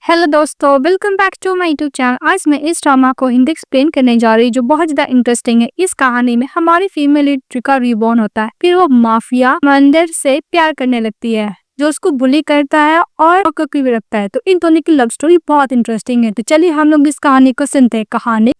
Hello दोस्तों, welcome back to my YouTube channel. आज मैं इस ड्रामा को हिंदी एक्सप्लेन करने जा रही हूँ जो बहुत ज्यादा इंटरेस्टिंग है। इस कहानी में हमारी फीमेल लीड ट्रिका रिबॉर्न होता है, फिर वो माफिया मंदिर से प्यार करने लगती है जो उसको बुली करता है और भी रखता है। तो इन दोनों की लव स्टोरी बहुत इंटरेस्टिंग है। तो चलिए हम लोग इस कहानी को सुनते हैं।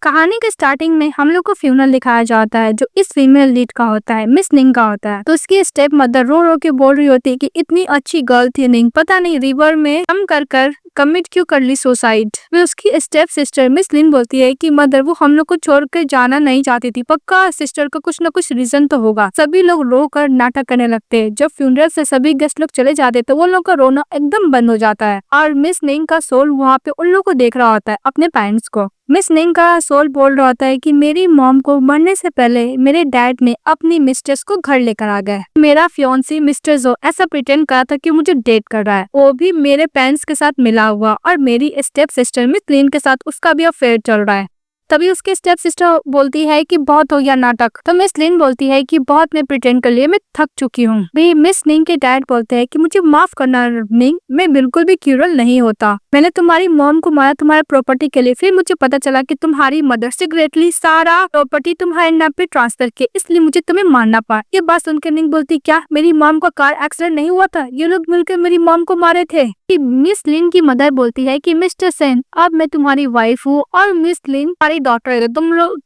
कहानी के स्टार्टिंग में हम लोग को फ्यूनरल दिखाया जाता है जो इस फीमेल लीड का होता है, मिस निंग का होता है। तो उसकी स्टेप मदर रो रो के बोल रही होती है कि इतनी अच्छी गर्ल थी निंग, पता नहीं रिवर में कम कर कमिट क्यों कर ली सुसाइड। फिर उसकी स्टेप सिस्टर मिस लिन बोलती है कि मदर वो हम लोग को छोड़कर जाना नहीं चाहती थी, पक्का सिस्टर का कुछ न कुछ रीजन तो होगा। सभी लोग रो कर नाटक करने लगते हैं। जब फ्यूनरल से सभी गेस्ट लोग चले जाते तो वो लोग का रोना एकदम बंद हो जाता है और मिस निंग का सोल वहाँ पे उन लोग को देख रहा होता है, अपने पेरेंट्स को। मिस निंग का सोल बोल रहा होता है कि मेरी मॉम को मरने से पहले मेरे डैड ने अपनी मिस्ट्रेस को घर लेकर आ गए। मेरा फियांसी मिस्टर जो ऐसा प्रिटेंड करा था कि मुझे डेट कर रहा है, वो भी मेरे पेरेंट्स के साथ मिला हुआ, और मेरी स्टेप सिस्टर मिस लिन के साथ उसका भी अफेयर चल रहा है। तभी उसकी स्टेप सिस्टर बोलती है कि बहुत हो गया नाटक। तो मिस लिन बोलती है कि बहुत मैं प्रिटेंड कर लिया, मैं थक चुकी हूँ। भी मिस निंग के डैड बोलते हैं कि मुझे माफ करना निंग, मैं बिल्कुल भी क्रूरल नहीं होता। मैंने तुम्हारी मॉम को मारा तुम्हारे प्रॉपर्टी के लिए, फिर मुझे पता चला कि तुम्हारी मदर सीक्रेटली सारा प्रॉपर्टी तुम्हारे नाम पे ट्रांसफर किया, इसलिए मुझे तुम्हें मारना पड़ा। ये बात सुनकर निंग बोलती क्या मेरी मॉम का कार एक्सीडेंट नहीं हुआ था, ये लोग मिलकर मेरी मॉम को मारे थे। मिस लिन की मदर बोलती है कि मिस्टर सेन अब मैं तुम्हारी वाइफ हूँ और मिस लिन तुम्हारी डॉटर है,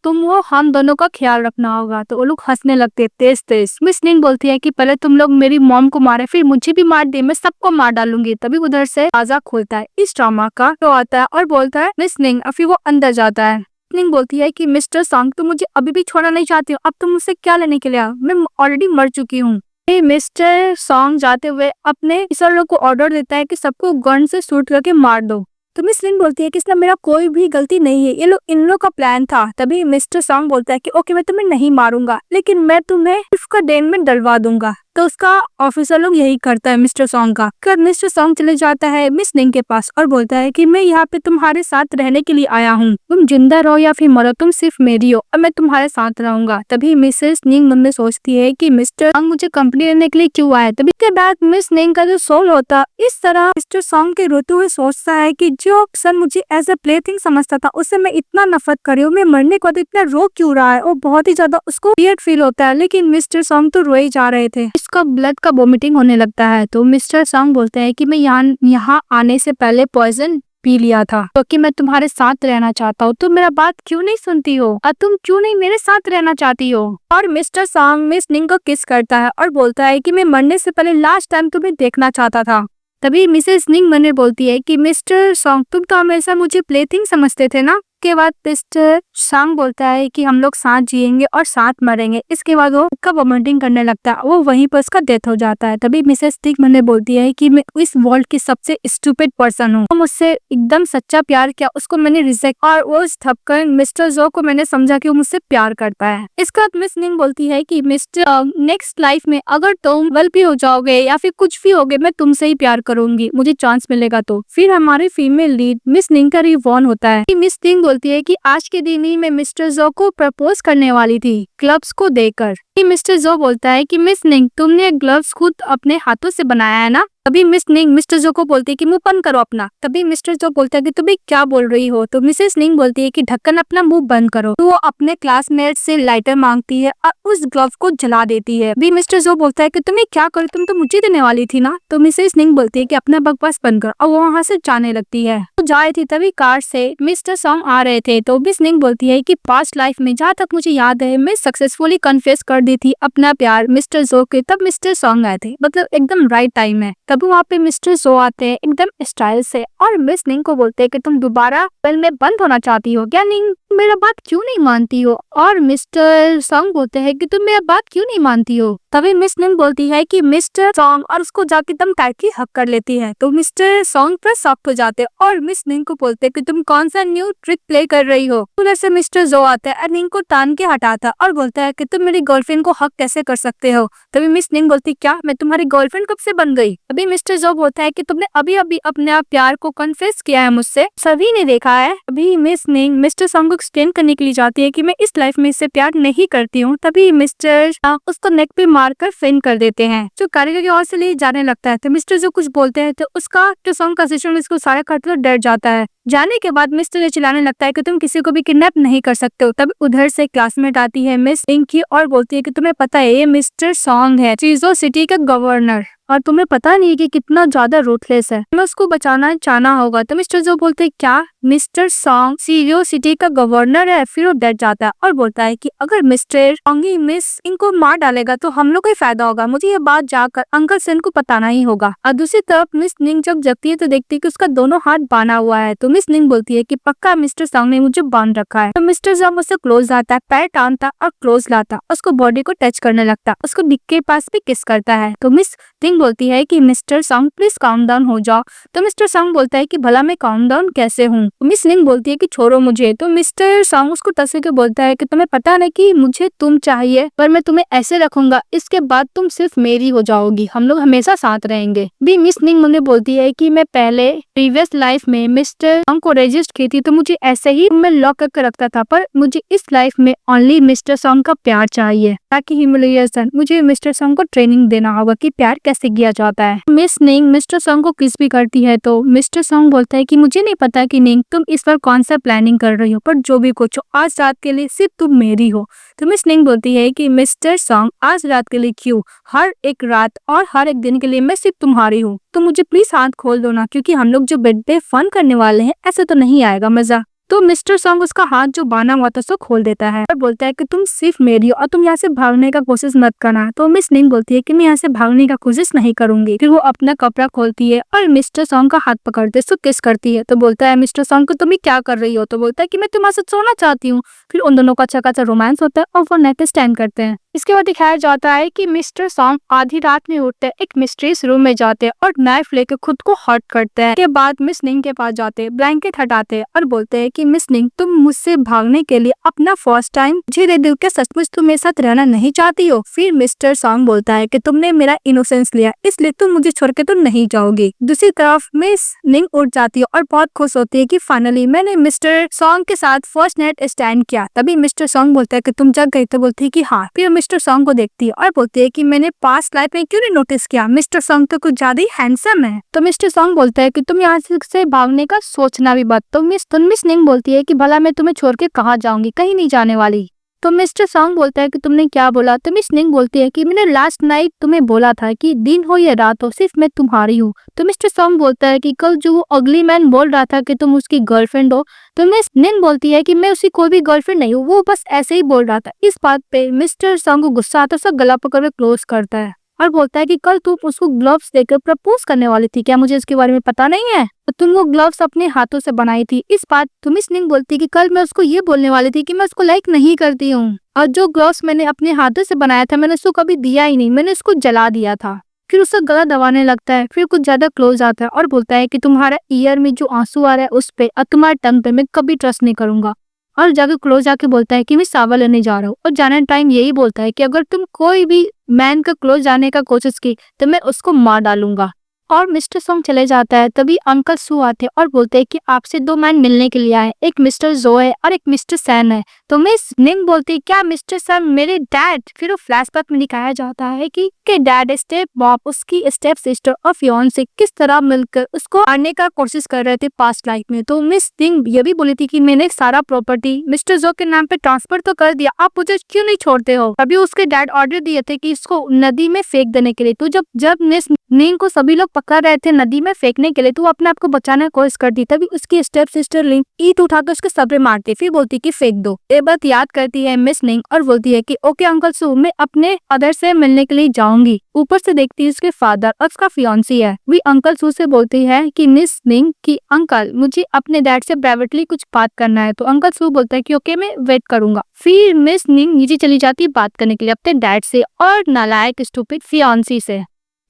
तुम वो हम दोनों का ख्याल रखना होगा। तो वो लोग हंसने लगते तेज तेज। मिस लिन बोलती है कि पहले तुम लोग मेरी मॉम को मारे, फिर मुझे भी मार दे, मैं सबको मार डालूंगी। तभी उधर से दरवाजा खुलता है इस ड्रामा का, तो आता है और बोलता है मिस निंग, फिर वो अंदर जाता है। निंग बोलती है कि मिस्टर सॉन्ग तुम मुझे अभी भी छोड़ना नहीं चाहती हो, अब तुम मुझसे क्या लेने के लिए आओ, मैं ऑलरेडी मर चुकी हूँ। मिस्टर सॉन्ग जाते हुए अपने ऑफिसर को ऑर्डर देता है कि सबको गन से शूट करके मार दो। तो मिस लिन बोलती है कि इसमें मेरा कोई भी गलती नहीं है, ये लोग इन लोग का प्लान था। तभी मिस्टर सॉन्ग बोलता है कि ओके मैं तुम्हें नहीं मारूंगा, लेकिन मैं तुम्हें इसका डेन में डलवा दूंगा। तो उसका ऑफिसर लोग यही करता है मिस्टर सॉन्ग का। फिर मिस्टर सॉन्ग चले जाता है मिस निंग के पास और बोलता है कि मैं यहाँ पे तुम्हारे साथ रहने के लिए आया हूँ, तुम जिंदा रहो या फिर मरो, तुम सिर्फ मेरी हो और मैं तुम्हारे साथ रहूंगा। तभी मिसेस निंग मन में सोचती है कि मिस्टर सॉन्ग मुझे कंपनी लेने के लिए क्यों आया। तभी के बाद मिस निंग का जो सोल होता इस तरह मिस्टर सॉन्ग के रोते हुए सोचता है कि जो सन मुझे एज ए प्लेथिंग समझता था उससे मैं इतना नफरत करी हूँ, मैं मरने के बाद इतना रो क्यों रहा है। और बहुत ही ज्यादा उसको वियर्ड फील होता है, लेकिन मिस्टर सॉन्ग तो रोए जा रहे थे, इसका ब्लड का वोमिटिंग होने लगता है। तो मिस्टर सॉन्ग बोलते हैं कि मैं यहाँ आने से पहले पॉइजन पी लिया था क्योंकि मैं तुम्हारे साथ रहना चाहता हूँ, तुम मेरा बात क्यों नहीं सुनती हो और तुम क्यों नहीं मेरे साथ रहना चाहती हो। और मिस्टर सॉन्ग मिस निंग को किस करता है और बोलता है कि मैं मरने से पहले लास्ट टाइम तुम्हें देखना चाहता था। तभी मिसेस निंग मन बोलती है कि मिस्टर सॉन्ग तुम तो हमेशा मुझे प्लेथिंग समझते थे ना। के बाद मिस्टर सॉन्ग बोलता है कि हम लोग साथ जिएंगे और साथ मरेंगे। इसके बाद वो उसका वोमिटिंग करने लगता है, वो वहीं पर उसका डेथ हो जाता है। तभी मिसेस निंग मन बोलती है कि मैं इस वर्ल्ड की सबसे स्टूपिड पर्सन हूँ, मुझसे एकदम सच्चा प्यार किया, उसको मैंने रिजेक्ट, और वो थपकर मिस्टर जो को मैंने समझा कि वो मुझसे प्यार करता है। इसके बाद मिस निंग बोलती है कि मिस्टर नेक्स्ट लाइफ में अगर तुम गलत भी हो जाओगे या फिर कुछ भी होगे, मैं तुमसे ही प्यार करूंगी, मुझे चांस मिलेगा तो। फिर हमारे फीमेल लीड मिस निंग का रिवॉर्न होता है। मिस निंग बोलती है कि आज के दिन ही मैं मिस्टर जो को प्रपोज करने वाली थी ग्लव्स को देकर। मिस्टर जो बोलता है कि मिस निंग तुमने ग्लव्स खुद अपने हाथों से बनाया है ना। तभी मिस निंग मिस्टर जो को बोलती है कि मुंह बंद करो अपना। तभी मिस्टर जो बोलता है कि तुम क्या बोल रही हो। तो मिसेस निंग बोलती है कि ढक्कन अपना मुंह बंद करो। तो वो अपने क्लासमेट से लाइटर मांगती है और उस ग्लव को जला देती है। भी मिस्टर जो बोलता है कि तुम्हें क्या करो, तुम तो मुझे देने वाली थी ना। तो मिसेस निंग बोलती है कि अपना बकवास बंद करो, और वो वहाँ से जाने लगती है। तो जा रही थी तभी कार से मिस्टर सॉन्ग आ रहे थे। तो मिस निंग बोलती है कि पास्ट लाइफ में जहाँ तक मुझे याद है मैं सक्सेसफुली कन्फेस कर दी थी अपना प्यार मिस्टर जो के, तब मिस्टर सॉन्ग आए थे, मतलब एकदम राइट टाइम है। तब वहाँ पे मिस्टर जो आते हैं एकदम स्टाइल से और मिस निंग को बोलते हैं कि तुम दोबारा फिल्म में बंद होना चाहती हो क्या निंग, मेरा बात क्यों नहीं मानती हो। और मिस्टर सॉन्ग बोलते हैं कि तुम मेरा बात क्यों नहीं मानती हो। तभी मिस निंग बोलती है कि मिस्टर सॉन्ग, और उसको जाके एकदम टाइटली हक कर लेती है। तो मिस्टर सॉन्ग पर सॉफ्ट हो जाते हैं और मिस निंग को बोलते हैं कि तुम कौन सा न्यू ट्रिक प्ले कर रही हो। उधर से मिस्टर जो आता है और निंग को तान के हटाता और बोलता है कि तुम मेरी गर्लफ्रेंड को हक कैसे कर सकते हो। तभी मिस निंग बोलती क्या मैं तुम्हारी गर्लफ्रेंड कब से बन गई। तभी मिस्टर जो बोलता है कि तुमने अभी अभी अपने आप प्यार को कन्फेस किया है मुझसे, सभी ने देखा है। अभी मिस निंग मिस्टर सॉन्ग को एक्सप्लेन करने के लिए जाती है कि मैं इस लाइफ में इससे प्यार नहीं करती हूँ, तभी मिस्टर उसको नेक पे मारकर फेंक कर देते हैं। जो कारीगर की ओर से ले जाने लगता है तो मिस्टर जो कुछ बोलते हैं तो उसका जो सॉन्ग का सिस्टम इसको सारा काटकर डर जाता है। जाने के बाद मिस्टर चिल्लाने लगता है कि तुम किसी को भी किडनैप नहीं कर सकते हो। तब उधर से क्लासमेट आती है मिस पिंकी और बोलती है कि तुम्हें पता है ये मिस्टर सॉन्ग है, चीजो सिटी का गवर्नर, और तुम्हें पता नहीं है कि कितना ज्यादा रूथलेस है, तुम्हें उसको बचाना चाहना होगा। तो मिस्टर जो बोलते हैं क्या मिस्टर सॉन्ग सीरियो सिटी का गवर्नर है? फिर वो डर जाता है और बोलता है कि अगर मिस्टर सॉन्गी मिस इनको मार डालेगा तो हम लोग को ही फायदा होगा, मुझे ये बात जाकर अंकल सेन को बताना ही होगा। और दूसरी तरफ मिस निंग जब जगती है तो देखती है कि उसका दोनों हाथ बांधा हुआ है। तो मिस निंग बोलती है कि पक्का मिस्टर सॉन्ग ने मुझे बांध रखा है। तो मिस्टर सॉन्ग उससे क्लोज आता है, पैर टानता और क्लोज लाता, उसको बॉडी को टच करने लगता, उसको डिक के पास भी किस करता है। तो मिस निंग बोलती है कि mister song please calm down हो जाओ। तो मिस्टर सॉन्ग बोलता है कि भला मैं काम डाउन कैसे हूँ? मिस निंग बोलती है कि छोड़ो मुझे। तो मिस्टर सॉन्ग उसको टच के बोलता है कि तुम्हें पता नहीं कि मुझे तुम चाहिए, पर मैं तुम्हें ऐसे रखूंगा, इसके बाद तुम सिर्फ मेरी हो जाओगी, हम लोग हमेशा साथ रहेंगे। भी मिस निंग मुझे बोलती है कि मैं पहले प्रीवियस लाइफ में मिस्टर सॉन्ग को रजिस्ट की थी तो मुझे ऐसे ही मैं लॉक करके रखता था, पर मुझे इस लाइफ में ओनली मिस्टर सॉन्ग का प्यार चाहिए, ताकि ह्यूमिलिएशन मुझे मिस्टर सॉन्ग को ट्रेनिंग देना होगा कि प्यार कैसे किया जाता है। मिस निंग मिस्टर सॉन्ग को किस भी करती है तो मिस्टर सॉन्ग बोलता है कि मुझे नहीं पता कि निंग तुम इस पर कौन सा प्लानिंग कर रही हो, पर जो भी कुछ हो आज रात के लिए सिर्फ तुम मेरी हो। तो मिस निंग बोलती है कि मिस्टर सॉन्ग आज रात के लिए क्यों, हर एक रात और हर एक दिन के लिए मैं सिर्फ तुम्हारी हूँ, तो मुझे प्लीज हाथ खोल दो ना, क्योंकि हम लोग जो बेड पे फन करने वाले हैं ऐसे तो नहीं आएगा मजा। तो मिस्टर सॉन्ग उसका हाथ जो बांधा हुआ था उसको खोल देता है और बोलता है कि तुम सिर्फ मेरी हो और तुम यहाँ से भागने का कोशिश मत करना। तो मिस निंग बोलती है कि मैं यहाँ से भागने का कोशिश नहीं करूंगी। फिर वो अपना कपड़ा खोलती है और मिस्टर सॉन्ग का हाथ पकड़ते उसको किस करती है। तो बोलता है मिस्टर सॉन्ग को तुम क्या कर रही हो? तो बोलता है कि मैं तुम्हारे साथ सोना चाहती हूँ। फिर उन दोनों का अच्छा खासा रोमांस होता है और वो नेक स्टैंड करते हैं। इसके बाद दिखाया जाता है कि मिस्टर सॉन्ग आधी रात में उठते हैं, एक मिस्ट्रीज रूम में जाते हैं और नाइफ लेकर खुद को हर्ट करते हैं। के बाद मिस निंग के पास जाते हैं, ब्लैंकेट हटाते हैं और बोलते हैं कि मिस निंग तुम मुझसे भागने के लिए अपना फर्स्ट टाइम मुझे दे दो, क्या सचमुच तुम मेरे साथ रहना नहीं चाहती हो? फिर मिस्टर सॉन्ग बोलता है कि तुमने मेरा इनोसेंस लिया इसलिए तुम मुझे छोड़ के तो नहीं जाओगी। दूसरी तरफ मिस निंग उठ जाती है और बहुत खुश होती है कि फाइनली मैंने मिस्टर सॉन्ग के साथ फर्स्ट नाइट स्टैंड किया। तभी मिस्टर सॉन्ग बोलता है कि तुम जग गई? तो बोलती है कि हाँ। फिर मिस्टर सॉन्ग को देखती है और बोलती है कि मैंने पास्ट लाइफ में क्यों नहीं नोटिस किया, मिस्टर सॉन्ग तो कुछ ज्यादा ही हैंडसम है। तो मिस्टर सॉन्ग बोलता है कि तुम यहाँ से भागने का सोचना भी मत। तो मिस निंग बोलती है कि भला मैं तुम्हें छोड़ के कहाँ जाऊंगी, कहीं नहीं जाने वाली। तो मिस्टर सॉन्ग बोलता है कि तुमने क्या बोला? तो मिस निंग बोलती है कि मैंने लास्ट नाइट तुम्हें बोला था कि दिन हो या रात हो सिर्फ मैं तुम्हारी हूँ। तो मिस्टर सॉन्ग बोलता है कि कल जो वो अगली मैन बोल रहा था कि तुम उसकी गर्लफ्रेंड हो। तो मिस निंग बोलती है कि मैं उसकी कोई भी गर्लफ्रेंड नहीं हूँ, वो बस ऐसे ही बोल रहा था। इस बात पे मिस्टर सॉन्ग को गुस्सा आता है, उसका गला पकड़ के क्लोज करता है और बोलता है कि कल तुम उसको ग्लव्स देकर प्रपोज करने वाली थी, क्या मुझे इसके बारे में पता नहीं है? तुम वो ग्लव्स अपने हाथों से बनाई थी। इस बात तो मिस निंग बोलती है कि कल मैं उसको ये बोलने वाली थी कि मैं उसको लाइक नहीं करती हूँ, और जो ग्लव्स मैंने अपने हाथों से बनाया था मैंने उसको कभी दिया ही नहीं, मैंने उसको जला दिया था। फिर उसका गला दबाने लगता है, फिर कुछ ज्यादा क्लोज आता है और बोलता है कि तुम्हारा ईयर में जो आंसू आ रहा है उस पे और तुम्हारे टंग पे मैं कभी ट्रस्ट नहीं करूंगा। और जाके क्लोज आके बोलता है कि मैं सावा लेने जा रहा हूँ, और जाने टाइम यही बोलता है कि अगर तुम कोई भी मैन का क्लोज जाने का कोशिश की तो मैं उसको मार डालूंगा। और मिस्टर सॉन्ग चले जाता है। तभी अंकल सू आते हैं और बोलते हैं कि आपसे दो मैन मिलने के लिए आए, एक मिस्टर जो है और एक मिस्टर सैन है। तो मिस निंग बोलती है क्या मिस्टर सैन मेरे डैड? फिर वो फ्लैशबैक में दिखाया जाता है कि डैड स्टेप मॉम उसकी स्टेप सिस्टर और फियांसे किस तरह मिलकर उसको आने का कोशिश कर रहे थे पास्ट लाइफ में। तो मिस निंग ये भी बोली थी कि मैंने सारा प्रॉपर्टी मिस्टर जो के नाम पे ट्रांसफर तो कर दिया, आप मुझे क्यों नहीं छोड़ते हो? अभी उसके डैड ऑर्डर दिए थे कि इसको नदी में फेंक देने के लिए। तो जब मिस निंग को सभी लोग पकड़ रहे थे नदी में फेंकने के लिए तो वो अपने आप को बचाने की कोशिश करती, तभी उसकी स्टेप सिस्टर लिंग ईट उठाकर उसके सब्र मारती, फिर बोलती कि फेंक दो। ये बात याद करती है मिस निंग और बोलती है कि ओके अंकल सू, मैं अपने अदर से मिलने के लिए जाऊंगी। ऊपर से देखती है उसके फादर और उसका फियांसी है। वी अंकल सू से बोलती है कि मिस निंग की अंकल मुझे अपने डैड से प्राइवेटली कुछ बात करना है। तो अंकल सू बोलता है कि ओके मैं वेट करूंगा। फिर मिस निंग नीचे चली जाती है बात करने के लिए अपने डैड से और नालायक स्टूपिड फियांसी से।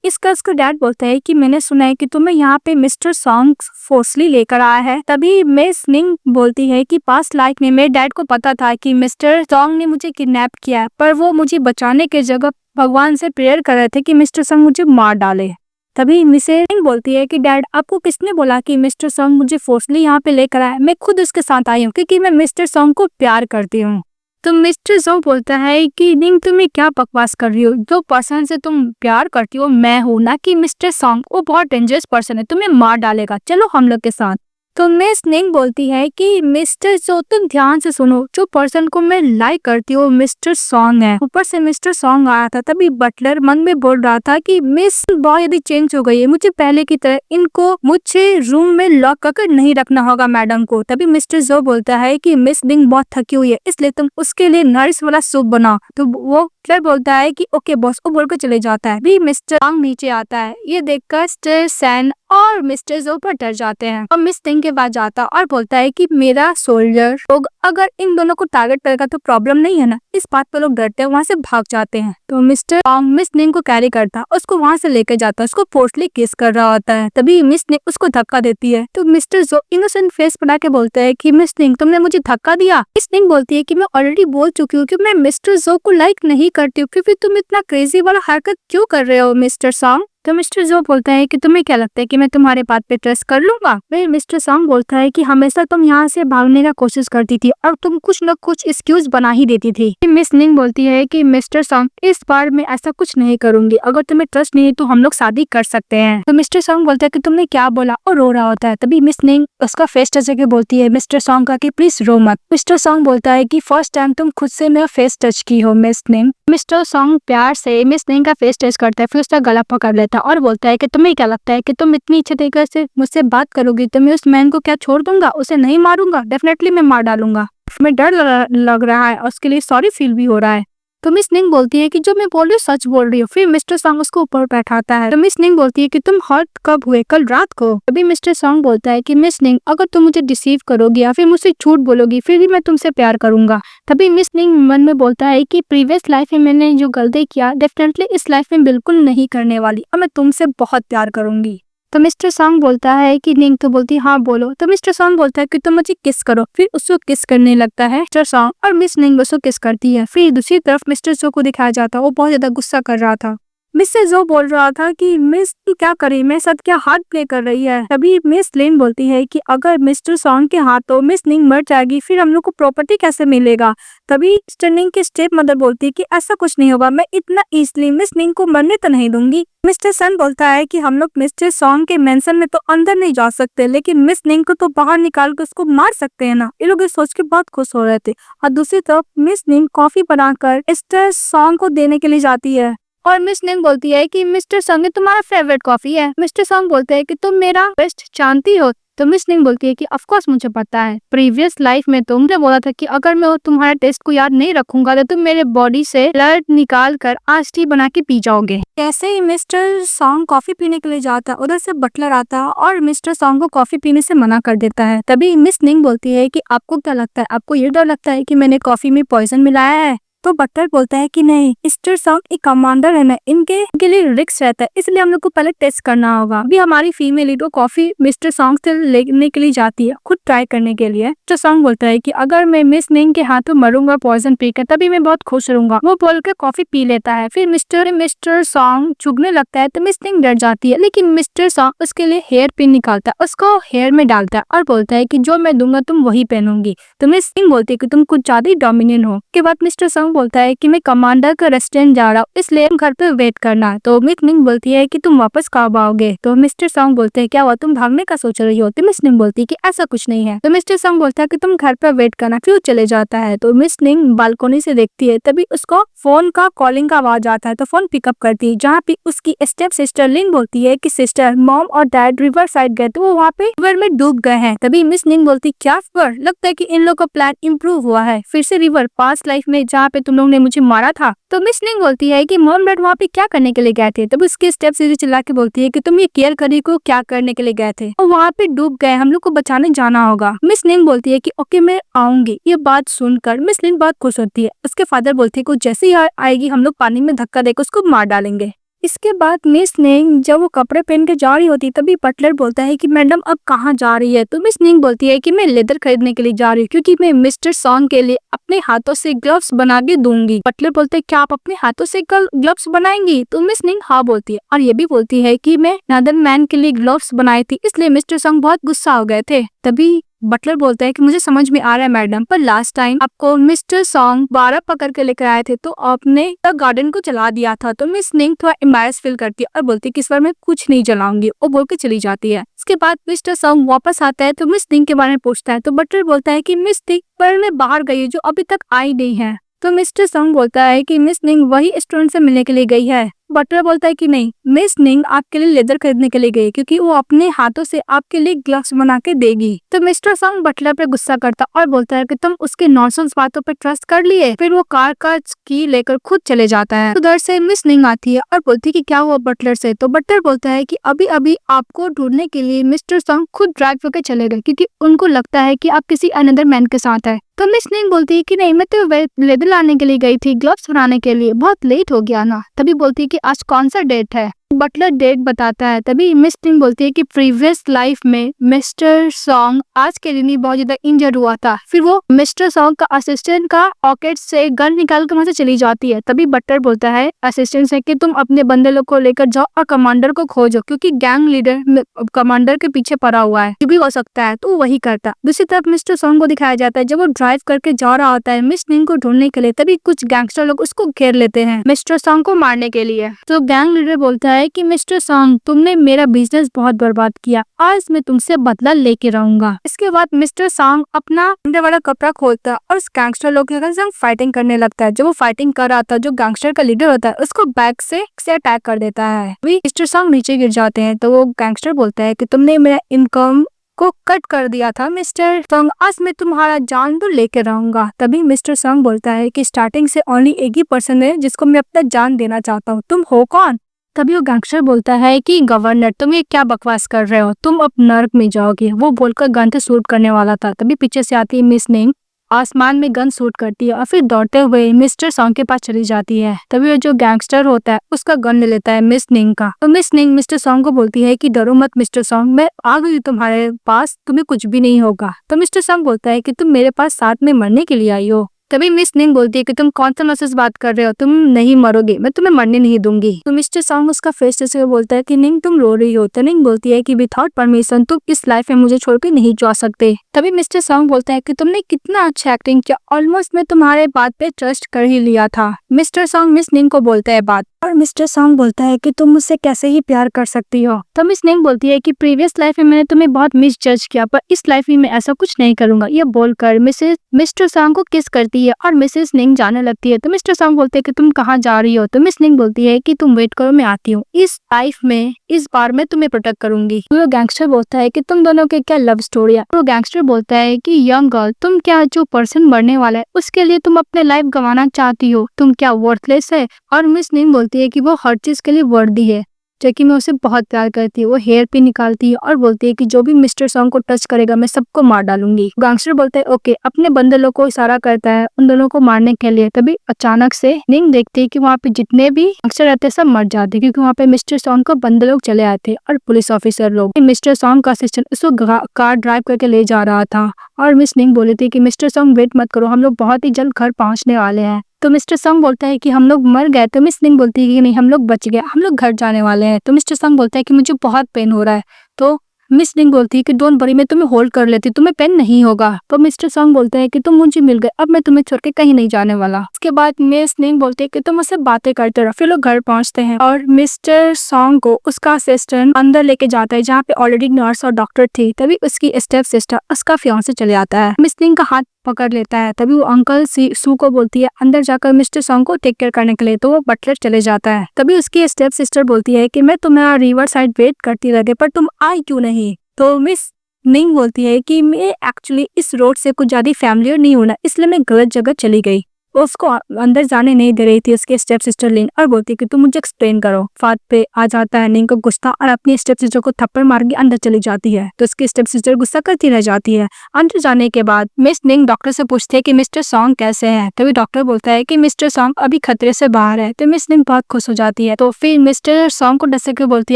इसका उसका डैड बोलता है कि मैंने सुना है कि तुम्हें यहाँ पे मिस्टर सॉन्ग फोर्सली लेकर आया है। तभी मिस निंग बोलती है कि पास्ट लाइफ में मेरे डैड को पता था कि मिस्टर सॉन्ग ने मुझे किडनैप किया है, पर वो मुझे बचाने के जगह भगवान से प्रेयर कर रहे थे कि मिस्टर सॉन्ग मुझे मार डाले। तभी मिसेस सिंह बोलती है कि डैड, आपको किसने बोला कि मिस्टर सॉन्ग मुझे फोर्सली यहाँ पे लेकर आया? मैं खुद उसके साथ आई हूँ क्योंकि मैं मिस्टर सॉन्ग को प्यार करती हूँ। तो मिस्टर जो बोलता है कि निंग, तुम्हें क्या बकवास कर रही हो? जो पर्सन से तुम प्यार करती हो मैं हूँ, ना कि मिस्टर सॉन्ग। वो बहुत डेंजरस पर्सन है, तुम्हें मार डालेगा, चलो हम लोग के साथ। तो मिस निंग बोलती है कि मिस्टर जो, तुम ध्यान से सुनो, जो पर्सन को मैं लाइक करती हूँ मिस्टर सॉन्ग है। ऊपर से मिस्टर सॉन्ग आया था। तभी बटलर मन में बोल रहा था कि मिस बॉय यदि चेंज हो गई है, मुझे पहले की तरह इनको मुझे रूम में लॉक करके नहीं रखना होगा मैडम को। तभी मिस्टर जो बोलता है कि मिस निंग बहुत थकी हुई है, इसलिए तुम उसके लिए नरिश वाला सूप बनाओ। तो वो फिर बोलता है कि ओके बॉस, वो बोल कर चले जाता है। भी मिस्टर सॉन्ग नीचे आता है। ये देखकर मिस्टर सैन और मिस्टर जो पर डर जाते हैं और मिस निंग के पास जाता और बोलता है कि मेरा सोल्जर लोग अगर इन दोनों को टारगेट करेगा तो प्रॉब्लम नहीं है ना। इस बात पर लोग डरते हैं, वहाँ से भाग जाते हैं। तो मिस्टर सॉन्ग मिस निंग को कैरी करता, उसको वहाँ से लेकर जाता, उसको फोर्सली किस कर रहा होता है। तभी मिस निंग उसको धक्का देती है। तो मिस्टर जो इनोसेंट फेस बना के बोलता है कि मिस निंग, तुमने मुझे धक्का दिया। मिस निंग बोलती है कि मैं ऑलरेडी बोल चुकी हूँ कि मैं मिस्टर जो को लाइक नहीं करती हूँ, क्योंकि तुम इतना क्रेजी वाला हरकत क्यों कर रहे हो मिस्टर सॉन्ग। तो मिस्टर जो बोलता है कि तुम्हें क्या लगता है कि मैं तुम्हारे बात पे ट्रस्ट कर लूंगा? फिर मिस्टर सॉन्ग बोलता है कि हमेशा तुम यहाँ से भागने का कोशिश करती थी और तुम कुछ न कुछ एक्सक्यूज बना ही देती थी। मिस निंग बोलती है कि मिस्टर सॉन्ग, इस बार मैं ऐसा कुछ नहीं करूंगी, अगर तुम्हें ट्रस्ट नहीं है तो हम लोग शादी कर सकते हैं। तो मिस्टर सॉन्ग बोलता है कि तुमने क्या बोला, और रो रहा होता है। तभी मिस निंग उसका फेस टच करके बोलती है मिस्टर सॉन्ग का कि प्लीज रो मत। मिस्टर सॉन्ग बोलता है कि फर्स्ट टाइम तुम खुद से मेरा फेस टच की हो मिस निंग। मिस्टर सॉन्ग प्यार से मिस निंग का फेस टच करता है, फिर उसका गला पकड़ लेता है और बोलता है कि तुम्हें क्या लगता है कि तुम इतनी अच्छे तरीके से मुझसे बात करोगी तो मैं उस मैन को क्या छोड़ दूंगा? उसे नहीं मारूंगा, डेफिनेटली मैं मार डालूंगा। मैं डर लग रहा है और उसके लिए सॉरी फील भी हो रहा है। तो मिस निंग बोलती है कि जो मैं बोल रही हूँ सच बोल रही हूँ। फिर मिस्टर सॉन्ग उसको ऊपर बैठाता है। तो मिस निंग बोलती है कि तुम हर्ट कब हुए? कल रात को। अभी मिस्टर सॉन्ग बोलता है कि मिस निंग, अगर तुम मुझे डिसीव करोगी या फिर मुझसे झूठ बोलोगी फिर भी मैं तुमसे प्यार करूंगा। तभी मिस निंग मन में बोलता है कि प्रीवियस लाइफ में मैंने जो गलती किया डेफिनेटली इस लाइफ में बिल्कुल नहीं करने वाली और मैं तुमसे बहुत प्यार करूंगी। तो मिस्टर सॉन्ग बोलता है कि निंग तो बोलती है हाँ बोलो। तो मिस्टर सॉन्ग बोलता है कि तुम मुझे किस करो। फिर उसको किस करने लगता है मिस्टर सॉन्ग और मिस निंग उसको किस करती है। फिर दूसरी तरफ मिस्टर जो को दिखाया जाता, वो बहुत ज्यादा गुस्सा कर रहा था। मिस्टर जो बोल रहा था कि मिस क्या करे, मेरे साथ क्या हार्ड प्ले कर रही है। तभी मिस लिन बोलती है कि अगर मिस्टर सॉन्ग के हाथों मिस निंग मर जाएगी फिर हम लोग को प्रॉपर्टी कैसे मिलेगा। तभी मिस्टर निंग की स्टेप मदर बोलती है कि ऐसा कुछ नहीं होगा, मैं इतना इजीली मिस निंग को मरने तो नहीं दूंगी। मिस्टर सन बोलता है कि हम लोग मिस्टर सॉन्ग के मेंशन में तो अंदर नहीं जा सकते, लेकिन मिस निंग को तो बाहर निकाल के उसको मार सकते हैं ना। ये लोग सोच के बहुत खुश हो रहे थे। और दूसरी तरफ मिस निंग कॉफी बनाकर मिस्टर सॉन्ग को देने के लिए जाती है और मिस निंग बोलती है कि मिस्टर सॉन्ग, ये तुम्हारा फेवरेट कॉफी है। मिस्टर सॉन्ग बोलते हैं कि तुम मेरा बेस्ट जानती हो। तो मिस निंग बोलती है कि ऑफ कोर्स मुझे पता है, प्रीवियस लाइफ में तुमने बोला था कि अगर मैं तुम्हारे टेस्ट को याद नहीं रखूंगा तो तुम मेरे बॉडी से ब्लड निकाल कर आज टी बना के पी जाओगे। ऐसे ही मिस्टर सॉन्ग कॉफी पीने के लिए जाता, उधर से बटलर आता और मिस्टर सॉन्ग को कॉफी पीने से मना कर देता है। तभी मिस निंग बोलती है कि आपको क्या लगता है, आपको ये डर लगता है कि मैंने कॉफी में पॉइजन मिलाया है? तो बटलर बोलता है कि नहीं, मिस्टर सॉन्ग एक कमांडर है ना, इनके लिए रिस्क रहता है, इसलिए हम लोग को पहले टेस्ट करना होगा। अभी हमारी female leader coffee mister song से लेने के लिए जाती है, खुद ट्राई करने के लिए। मिस्टर सॉन्ग बोलता है कि अगर मैं मिस निंग के हाथों मरूंगा पॉइजन पीकर तभी मैं बहुत खुश रहूंगा। वो बोलकर कॉफी पी लेता है। फिर मिस्टर सॉन्ग चुगने लगता है तो मिस निंग डर जाती है, लेकिन मिस्टर सॉन्ग उसके लिए हेयर पिन निकालता है, उसको हेयर में डालता है और बोलता है कि जो मैं दूंगा तुम वही पहनूंगी। तो मिस निंग बोलती है कि तुम कुछ ज्यादा ही डोमिनेंट हो। के बाद मिस्टर सॉन्ग बोलता है कि मैं कमांडर का रेस्टोरेंट जा रहा हूँ, इसलिए तुम घर पे वेट करना। तो मिस निंग बोलती है कि तुम वापस कब आओगे। तो मिस्टर सॉन्ग बोलते हैं क्या हुआ, तुम भागने का सोच रही हो? तो मिस निंग बोलती है कि ऐसा कुछ नहीं है। तो मिस्टर सॉन्ग बोलता है कि तुम घर पे वेट करना, फिर चले जाता है। तो मिस निंग बालकोनी से देखती है, तभी उसको फोन का कॉलिंग का आवाज आता है। तो फोन पिकअप करती है, जहाँ पे उसकी स्टेप सिस्टर लिन बोलती है कि सिस्टर, मॉम और डैड रिवर साइड गए तो वो वहाँ पे रिवर में डूब गए हैं। तभी मिस निंग बोलती क्या रिवर, लगता है कि इन लोगों का प्लान इम्प्रूव हुआ है, फिर से रिवर पास्ट लाइफ में जहाँ पे तुम लोग ने मुझे मारा था। तो मिस निंग बोलती है कि मॉम डैड वहाँ पे क्या करने के लिए गए थे। तब उसकी स्टेप सीधे चिल्ला के बोलती है कि तुम ये केयर करी को क्या करने के लिए गए थे, और वहाँ पे डूब गए, हम लोग को बचाने जाना होगा। मिस निंग बोलती है कि ओके मैं आऊंगी। ये बात सुनकर मिस निंग बहुत खुश होती है। उसके फादर बोलते हैं कि जैसे ही आएगी हम लोग पानी में धक्का देकर उसको मार डालेंगे। इसके बाद मिस निंग जब वो कपड़े पहन के जा रही होती तभी बटलर बोलता है कि मैडम अब कहाँ जा रही है। तो मिस निंग बोलती है कि मैं लेदर खरीदने के लिए जा रही हूँ क्योंकि मैं मिस्टर सॉन्ग के लिए अपने हाथों से ग्लव्स बना के दूंगी। बटलर बोलते है क्या आप अपने हाथों से ग्लव्स बनाएंगी? तो मिस निंग हाँ बोलती है और ये भी बोलती है कि मैं नदन मैन के लिए ग्लव्स बनाई थी इसलिए मिस्टर सॉन्ग बहुत गुस्सा हो गए थे। तभी बटलर बोलता है कि मुझे समझ में आ रहा है मैडम, पर लास्ट टाइम आपको मिस्टर सॉन्ग 12 पकड़ के लेकर आए थे तो आपने गार्डन को जला दिया था। तो मिस निंग थोड़ा एम्बैरेस फील करती है और बोलती है कि इस बार मैं कुछ नहीं जलाऊंगी, वो बोल के चली जाती है। इसके बाद मिस्टर सॉन्ग वापस आता है तो मिस निंग के बारे में पूछता है तो बटलर बोलता है कि मिस निंग पढ़ने बाहर गई है जो अभी तक आई नहीं है। तो मिस्टर सॉन्ग बोलता है कि मिस निंग वही स्टूडेंट से मिलने के लिए गई है। बटलर बोलता है कि नहीं, मिस निंग आपके लिए लेदर खरीदने के लिए गई क्योंकि वो अपने हाथों से आपके लिए ग्लव्स बना के देगी। तो मिस्टर सॉन्ग बटलर पे गुस्सा करता और बोलता है कि तुम उसके नॉनसेंस बातों पे ट्रस्ट कर लिए। फिर वो कार का की लेकर खुद चले जाता है। उधर से मिस निंग आती है और बोलती है कि क्या हुआ बटलर से। तो बटलर बोलता है कि अभी अभी आपको ढूंढने के लिए मिस्टर सॉन्ग खुद ड्राइव करके चले गए क्योंकि उनको लगता है कि आप किसी अनदर मैन के साथ है। तो मिस निंग बोलती है कि नहीं, मैं तो लेदर लाने के लिए गई थी, ग्लव्स बनाने के लिए, बहुत लेट हो गया ना। तभी बोलती है कि आज कौन सा डेट है। बटलर डेट बताता है। तभी मिस निंग बोलती है कि प्रीवियस लाइफ में मिस्टर सॉन्ग आज के दिन ही बहुत ज्यादा इंजर्ड हुआ था। फिर वो मिस्टर सॉन्ग का असिस्टेंट का पॉकेट से गन निकाल कर वहां से चली जाती है। तभी बटलर बोलता है असिस्टेंट से कि तुम अपने बंदे लोग को लेकर जाओ और कमांडर को खोजो क्योंकि गैंग लीडर कमांडर के पीछे पड़ा हुआ है, भी हो सकता है तो वही करता। दूसरी तरफ मिस्टर सॉन्ग को दिखाया जाता है जब वो ड्राइव करके जा रहा होता है मिस निंग को ढूंढने के लिए। तभी कुछ गैंगस्टर लोग उसको घेर लेते हैं मिस्टर सॉन्ग को मारने के लिए। तो गैंग लीडर बोलता है कि मिस्टर सॉन्ग तुमने मेरा बिजनेस बहुत बर्बाद किया, आज मैं तुमसे बदला लेके रहूंगा। इसके बाद मिस्टर सॉन्ग अपना अंदर वाला कपड़ा खोलता है और उस गैंगस्टर लोग के संग फाइटिंग करने लगता है। जब वो फाइटिंग कर रहा था जो गैंगस्टर का लीडर होता है उसको बैक से अटैक कर देता है। मिस्टर सॉन्ग नीचे गिर जाते हैं तो वो गैंगस्टर बोलता है कि तुमने मेरा इनकम को कट कर दिया था मिस्टर सॉन्ग, आज मैं तुम्हारा जान तो लेके रहूंगा। तभी मिस्टर सॉन्ग बोलता है कि स्टार्टिंग से ओनली एक ही पर्सन है जिसको मैं अपना जान देना चाहता हूँ, तुम हो कौन? तभी वो गैंगस्टर बोलता है कि गवर्नर, तुम ये क्या बकवास कर रहे हो, तुम अब नर्क में जाओगे। वो बोलकर गन से शूट करने वाला था। तभी पीछे से आती है मिस निंग, आसमान में गन शूट करती है और फिर दौड़ते हुए मिस्टर सॉन्ग के पास चली जाती है। तभी वो जो गैंगस्टर होता है उसका गन ले लेता है मिस निंग का। तो मिस निंग मिस्टर सॉन्ग को बोलती है कि डरो मत मिस्टर सॉन्ग, मैं आ गई तुम्हारे पास, तुम्हें कुछ भी नहीं होगा। तो मिस्टर सॉन्ग बोलता है कि तुम मेरे पास साथ में मरने के लिए आई हो। तभी मिस निंग बोलती है कि तुम कौन सा नॉनसेंस बात कर रहे हो, तुम नहीं मरोगे, मैं तुम्हें मरने नहीं दूंगी। तो मिस्टर सॉन्ग उसका फेस जैसे बोलता है कि निंग तुम रो रही हो। तो निंग बोलती है कि विदाउट परमिशन तुम इस लाइफ में मुझे छोड़ के नहीं जा सकते। तभी मिस्टर सॉन्ग बोलता है कि तुमने कितना अच्छा एक्टिंग किया, ऑलमोस्ट मैं तुम्हारे बात पे ट्रस्ट कर ही लिया था। मिस्टर सॉन्ग मिस निंग को बोलता है बात और मिस्टर सॉन्ग बोलता है कि तुम मुझसे कैसे ही प्यार कर सकती हो। तो मिस निंग बोलती है कि प्रीवियस लाइफ में मैंने तुम्हें बहुत मिस जज किया पर इस लाइफ में मैं ऐसा कुछ नहीं करूंगा। ये बोलकर मिस्टर सॉन्ग को किस करती है और मिसेस निंग जाने लगती है। तो मिस्टर सॉन्ग बोलते हैं कि तुम कहाँ जा रही हो। तो मिस निंग बोलती है कि तुम वेट करो, मैं आती हूँ, इस लाइफ में इस बार मैं तुम्हें प्रोटेक्ट करूंगी। तो वो गैंगस्टर बोलता है कि तुम दोनों के क्या लव स्टोरी है। वो गैंगस्टर बोलता है कि यंग गर्ल, तुम क्या जो पर्सन मरने वाला है उसके लिए तुम अपने लाइफ गंवाना चाहती हो, तुम क्या वर्थलेस है। और मिस निंग बोलती है कि वो हर चीज के लिए वर्दी है, जो कि मैं उसे बहुत प्यार करती हूँ। वो हेयर पिन निकालती है और बोलती है कि जो भी मिस्टर सॉन्ग को टच करेगा मैं सबको मार डालूंगी। गैंगस्टर बोलते है ओके, अपने बंदे लोग को इशारा करता है उन दोनों को मारने के लिए। तभी अचानक से निंग देखती है कि वहाँ पे जितने भी गैंगस्टर रहते सब मर जाते क्योंकि वहाँ पे मिस्टर सॉन्ग को बंदे लोग चले आए थे और पुलिस ऑफिसर लोग। मिस्टर सॉन्ग का असिस्टेंट उसको कार ड्राइव करके ले जा रहा था और मिस निंग बोली थी कि मिस्टर सॉन्ग वेट मत करो, हम लोग बहुत ही जल्द घर पहुँचने वाले हैं। तो मिस्टर सॉन्ग बोलता है कि हम लोग मर गए। तो मिस निंग बोलती है कि नहीं, हम लोग बच गए, हम लोग घर जाने वाले हैं। तो मिस्टर सॉन्ग बोलता है कि मुझे बहुत पेन हो रहा है। तो मिस निंग बोलती है कि डोंट वरी, मैं तुम्हें होल्ड कर लेती, तुम्हें पेन नहीं होगा। तो मिस्टर सॉन्ग बोलता है कि तुम मुझे मिल गए, अब मैं तुम्हें छोड़ के कहीं नहीं जाने वाला। उसके बाद मिस निंग बोलती है कि तुम मुझसे बातें करते रहो। फिर लोग घर पहुंचते हैं और मिस्टर सॉन्ग को उसका असिस्टेंट अंदर लेके जाता है जहाँ पे ऑलरेडी नर्स और डॉक्टर थी। तभी उसकी स्टेप सिस्टर उसका फियांसे चले आता है, मिस निंग का हाथ पकड़ लेता है। तभी वो अंकल सू को बोलती है अंदर जाकर मिस्टर सॉन्ग को टेक केयर करने के लिए। तो वो बटलर चले जाता है। तभी उसकी स्टेप सिस्टर बोलती है कि मैं तुम्हारा रिवर साइड वेट करती रह गई पर तुम आई क्यों नहीं। तो मिस निंग बोलती है कि मैं एक्चुअली इस रोड से कुछ ज्यादा फैमिलियर नहीं होना, इसलिए मैं गलत जगह चली गई। उसको अंदर जाने नहीं दे रही थी उसके स्टेप सिस्टर लिन, और बोलती कि तुम मुझे एक्सप्लेन करो। फात पे आ जाता है निंग को गुस्सा और अपनी स्टेप सिस्टर को थप्पड़ मार के अंदर चली जाती है। तो उसकी स्टेप सिस्टर गुस्सा करती रह जाती है। अंदर जाने के बाद मिस निंग डॉक्टर से पूछते है कि मिस्टर सॉन्ग कैसे है। तभी डॉक्टर बोलता है कि मिस्टर सॉन्ग अभी खतरे से बाहर है। तो मिस निंग बहुत खुश हो जाती है। तो फिर मिस्टर सॉन्ग को डस के बोलती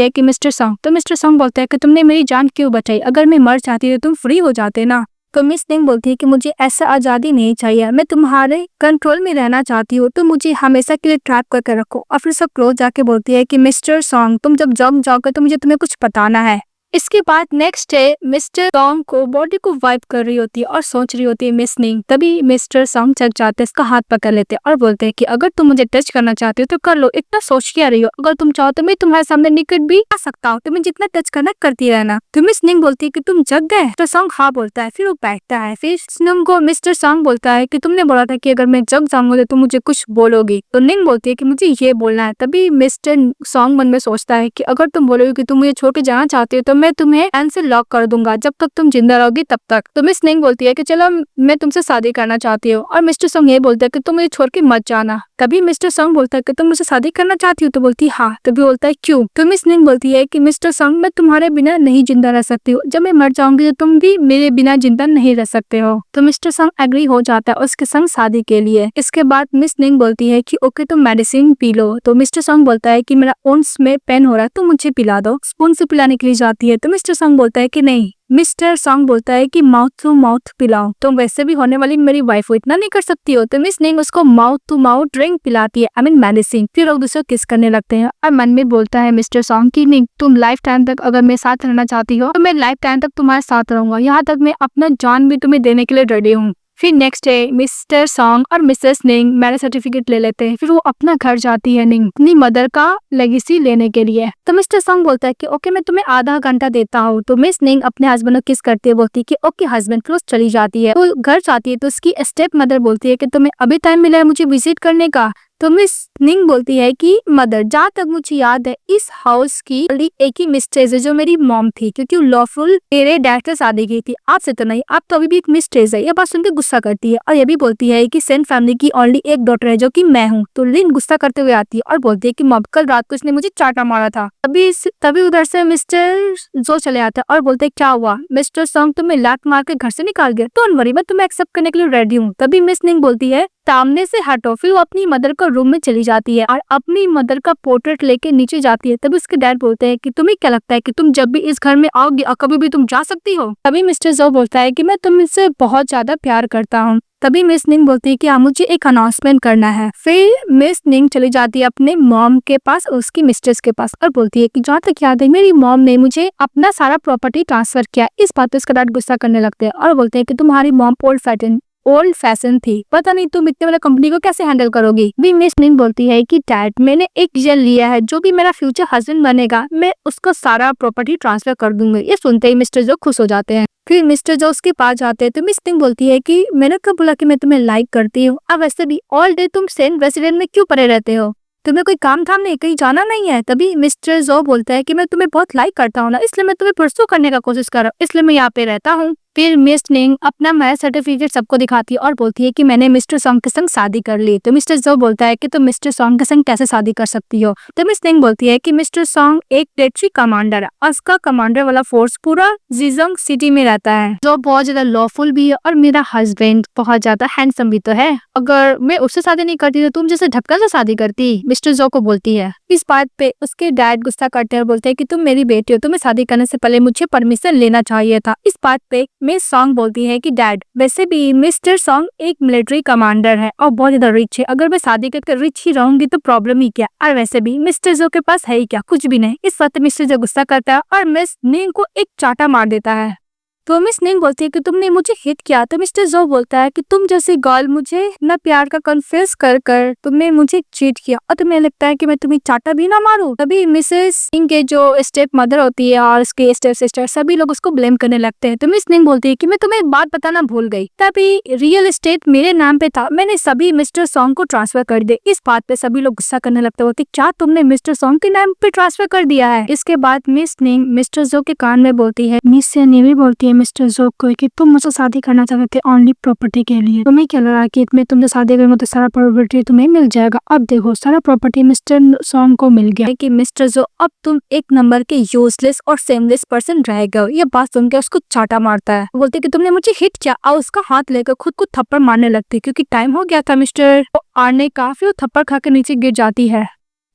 है कि मिस्टर सॉन्ग, तो मिस्टर सॉन्ग बोलता है कि तुमने मेरी जान क्यों बचाई, अगर मैं मर जाती तो तुम फ्री हो जाते ना। तो मिस निंग बोलती है कि मुझे ऐसा आजादी नहीं चाहिए, मैं तुम्हारे कंट्रोल में रहना चाहती हूँ, तो मुझे हमेशा के लिए ट्रैप करके रखो। और फिर सब क्लोज जाके बोलती है कि मिस्टर सॉन्ग, तुम जब जग जाओगे तो मुझे तुम्हें कुछ बताना है। इसके बाद नेक्स्ट डे मिस्टर सॉन्ग को बॉडी को वाइप कर रही होती है और सोच रही होती है मिस निंग। तभी मिस्टर सॉन्ग जग जाते हैं, इसका हाथ पकड़ लेते हैं और बोलते हैं कि अगर तुम मुझे टच करना चाहते हो तो कर लो, इतना सोच क्या रही हो, अगर तुम चाहो तो मैं तुम्हारे सामने निकट भी आ सकता हूँ, तुम्हें जितना टच करना करती रहना। तो मिस निंग बोलती है कि तुम जग गए। मिस्टर सॉन्ग हाँ बोलता है, फिर वो बैठता है। फिर निंग को मिस्टर सॉन्ग बोलता है कि तुमने बोला था कि अगर मैं जग जाऊंगा तो तुम मुझे कुछ बोलोगी। तो निंग बोलती है कि मुझे ये बोलना है। तभी मिस्टर सॉन्ग मन में सोचता है कि अगर तुम बोलोगे कि तुम मुझे छोड़ के जाना चाहते हो तो मैं तुम्हें से लॉक कर दूंगा, जब तक तुम जिंदा रहोगी तब तक। तो मिस निंग बोलती है कि चलो मैं तुमसे शादी करना चाहती हूँ। और मिस्टर सॉन्ग ये बोलता है कि तुम मुझे छोड़ के मत जाना। तभी मिस्टर सॉन्ग बोलता है कि तुम मुझसे शादी करना चाहती हो। तो बोलती है हाँ। तभी बोलता है क्यों। तो मिस निंग बोलती है कि मिस्टर सॉन्ग, मैं तुम्हारे बिना नहीं जिंदा रह सकती हूँ, जब मैं मर जाऊंगी तो तुम भी मेरे बिना जिंदा नहीं रह सकते हो। तो मिस्टर सॉन्ग एग्री हो जाता है उसके संग शादी के लिए। इसके बाद मिस निंग बोलती है कि ओके तुम मेडिसिन पी लो। तो मिस्टर सॉन्ग बोलता है कि मेरा ओन्स में पेन हो रहा है, तो मुझे पिला दो। स्पून से पिलाने के लिए जाती है। तो मिस्टर सॉन्ग बोलता है कि नहीं। मिस्टर सॉन्ग बोलता है कि माउथ टू माउथ पिलाओ, तुम वैसे भी होने वाली मेरी वाइफ हो, इतना नहीं कर सकती हो। तो मिस निंग उसको माउथ टू माउथ ड्रिंक पिलाती है, आई मीन मेडिसिन। फिर लोग दूसरे किस करने लगते हैं और मन में बोलता है मिस्टर सॉन्ग की निंग, तुम लाइफ टाइम तक अगर मेरे साथ रहना चाहती हो तो मैं लाइफ टाइम तक तुम्हारे साथ रहूंगा, यहाँ तक मैं अपना जान भी तुम्हें देने के लिए रेडी हूँ। फिर नेक्स्ट डे मिस्टर सॉन्ग और मिसेस निंग मैरिज सर्टिफिकेट ले लेते हैं। फिर वो अपना घर जाती है निंग अपनी मदर का लेगेसी लेने के लिए। तो मिस्टर सॉन्ग बोलता है कि ओके मैं तुम्हें आधा घंटा देता हूँ। तो मिस निंग अपने हस्बैंड को किस करते हुए बोलती है कि ओके हस्बैंड। फिर चली जाती है। तो घर जाती है तो उसकी स्टेप मदर बोलती है कि तुम्हें अभी टाइम मिला है मुझे विजिट करने का। तो मिस निंग बोलती है कि मदर, जहाँ तक मुझे याद है इस हाउस की एक ही मिस्ट्रेस है जो मेरी मॉम थी, क्योंकि लॉफुल मेरे डैड से शादी की थी, आपसे तो नहीं, आप तो अभी भी एक मिस्ट्रेस है। ये बात सुनकर गुस्सा करती है और ये भी बोलती है कि सेंट फैमिली की ओनली एक डॉटर है जो कि मैं हूँ। तो लिन गुस्सा करते हुए आती है और बोलती है कि मॉम कल रात को इसने मुझे चाटा मारा था। तभी उधर से मिस्टर जो चले आते हैं और बोलते क्या हुआ। मिस्टर सॉन्ग तुम्हें लात मार के घर से निकाल गया, डोंट वरी मैं तुम्हें एक्सेप्ट करने के लिए रेडी हूँ। तभी मिस निंग बोलती है सामने से हटो। फिर वो अपनी मदर का रूम में चली जाती है और अपनी मदर का पोर्ट्रेट लेके नीचे जाती है। तभी उसके डैड बोलते हैं कि तुम्हें क्या लगता है कि तुम जब भी इस घर में आओगी और कभी भी तुम जा सकती हो। तभी मिस्टर जो बोलता है कि मैं तुमसे बहुत ज्यादा प्यार करता हूँ। तभी मिस निंग बोलती है कि हाँ मुझे एक अनाउंसमेंट करना है। फिर मिस निंग चली जाती है अपने मॉम के पास, उसकी मिस्ट्रेस के पास, और बोलती है कि जहाँ तक याद है मेरी मॉम ने मुझे अपना सारा प्रॉपर्टी ट्रांसफर किया। इस बात पे उसका डैड गुस्सा करने लगते हैं और बोलते हैं कि तुम्हारी मॉम ओल्ड फैशन थी, पता नहीं तुम इतने वाले कंपनी को कैसे हैंडल करोगी। भी मिस निंग बोलती है कि डैड मैंने एक डिसीजन लिया है, जो भी मेरा फ्यूचर हस्बैंड बनेगा मैं उसको सारा प्रॉपर्टी ट्रांसफर कर दूंगी। ये सुनते ही मिस्टर जो खुश हो जाते हैं। फिर मिस्टर जो उसके पास जाते हैं तो मिस निंग बोलती है कि मैंने कब बोला कि मैं तुम्हें लाइक करती हूँ, अब वैसे भी ऑल डे तुम सेंट रेसिडेंट में क्यों पड़े रहते हो, तुम्हें कोई काम धाम नहीं, कहीं जाना नहीं है। तभी मिस्टर जो बोलता है कि मैं तुम्हें बहुत लाइक करता हूँ ना, इसलिए मैं तुम्हें परसू करने का कोशिश कर रहा हूँ, इसलिए मैं यहाँ पे रहता हूँ। फिर मिस निंग अपना मैरिज सर्टिफिकेट सबको दिखाती है और बोलती है कि मैंने मिस्टर सॉन्ग के संग शादी कर ली। तो मिस्टर जो बोलता है कि तुम मिस्टर सॉन्ग के संग कैसे शादी कर सकती हो। तो मिस निंग बोलती है कि मिस्टर सॉन्ग एक मिलिट्री कमांडर है और उसका कमांडर वाला फोर्स पूरा जीजोंग सिटी में रहता है, जो बहुत ज्यादा लॉफुल भी है, और मेरा हस्बैंड बहुत ज्यादा हैंडसम भी तो है, अगर मैं उससे शादी नहीं करती तो तुम जैसे ढक्कन से शादी करती, मिस्टर जो को बोलती है। इस बात पे उसके डैड गुस्सा करते हैं और बोलते हैं कि तुम मेरी बेटी हो, तुम्हें शादी करने से पहले मुझे परमिशन लेना चाहिए था। इस बात पे मिस सॉन्ग बोलती है कि डैड वैसे भी मिस्टर सॉन्ग एक मिलिट्री कमांडर है और बहुत ज्यादा रिच है, अगर मैं शादी करके रिच ही रहूंगी तो प्रॉब्लम ही क्या, और वैसे भी मिस्टर जो के पास है ही क्या, कुछ भी नहीं। इस बात मिस्टर जो गुस्सा करता है और मिस निंग को एक चाटा मार देता है। तो मिस निंग बोलती है कि तुमने मुझे हिट किया। तो मिस्टर जो बोलता है कि तुम जैसी गर्ल मुझे ना प्यार का कन्फेस कर कर तुमने मुझे चीट किया और तुम्हें लगता है कि मैं तुम्हें चाटा भी ना मारूं। तभी मिसेस निंग के जो स्टेप मदर होती है और उसके स्टेप सिस्टर सभी लोग उसको ब्लेम करने लगते हैं। तो मिस निंग बोलती है कि मैं तुम्हें एक बात बताना भूल गई, तभी रियल एस्टेट मेरे नाम पे था, मैंने सभी मिस्टर सॉन्ग को ट्रांसफर कर दिया। इस बात पे सभी लोग गुस्सा करने लगते होते, क्या तुमने मिस्टर सॉन्ग के नाम पे ट्रांसफर कर दिया है। इसके बाद मिस निंग मिस्टर जो के कान में बोलती है, मिस से भी बोलती है मिस्टर जोक को कि तुम मुझसे शादी करना चाहते थे ओनली प्रॉपर्टी के लिए, तुम्हें क्या लगा कि मैं तुमसे शादी करूंगा तो सारा प्रॉपर्टी तुम्हें मिल जाएगा। अब देखो सारा प्रॉपर्टी मिस्टर सॉन्ग को मिल गया कि मिस्टर जो अब तुम एक नंबर के यूजलेस और सेमलेस पर्सन रह गए। ये बात सुन के उसको चाटा मारता है, बोलते कि तुमने मुझे हिट किया, और उसका हाथ लेकर खुद को थप्पड़ मारने लगती क्योंकि टाइम हो गया था मिस्टर आने का। फिर वो थप्पड़ खा के नीचे गिर जाती है।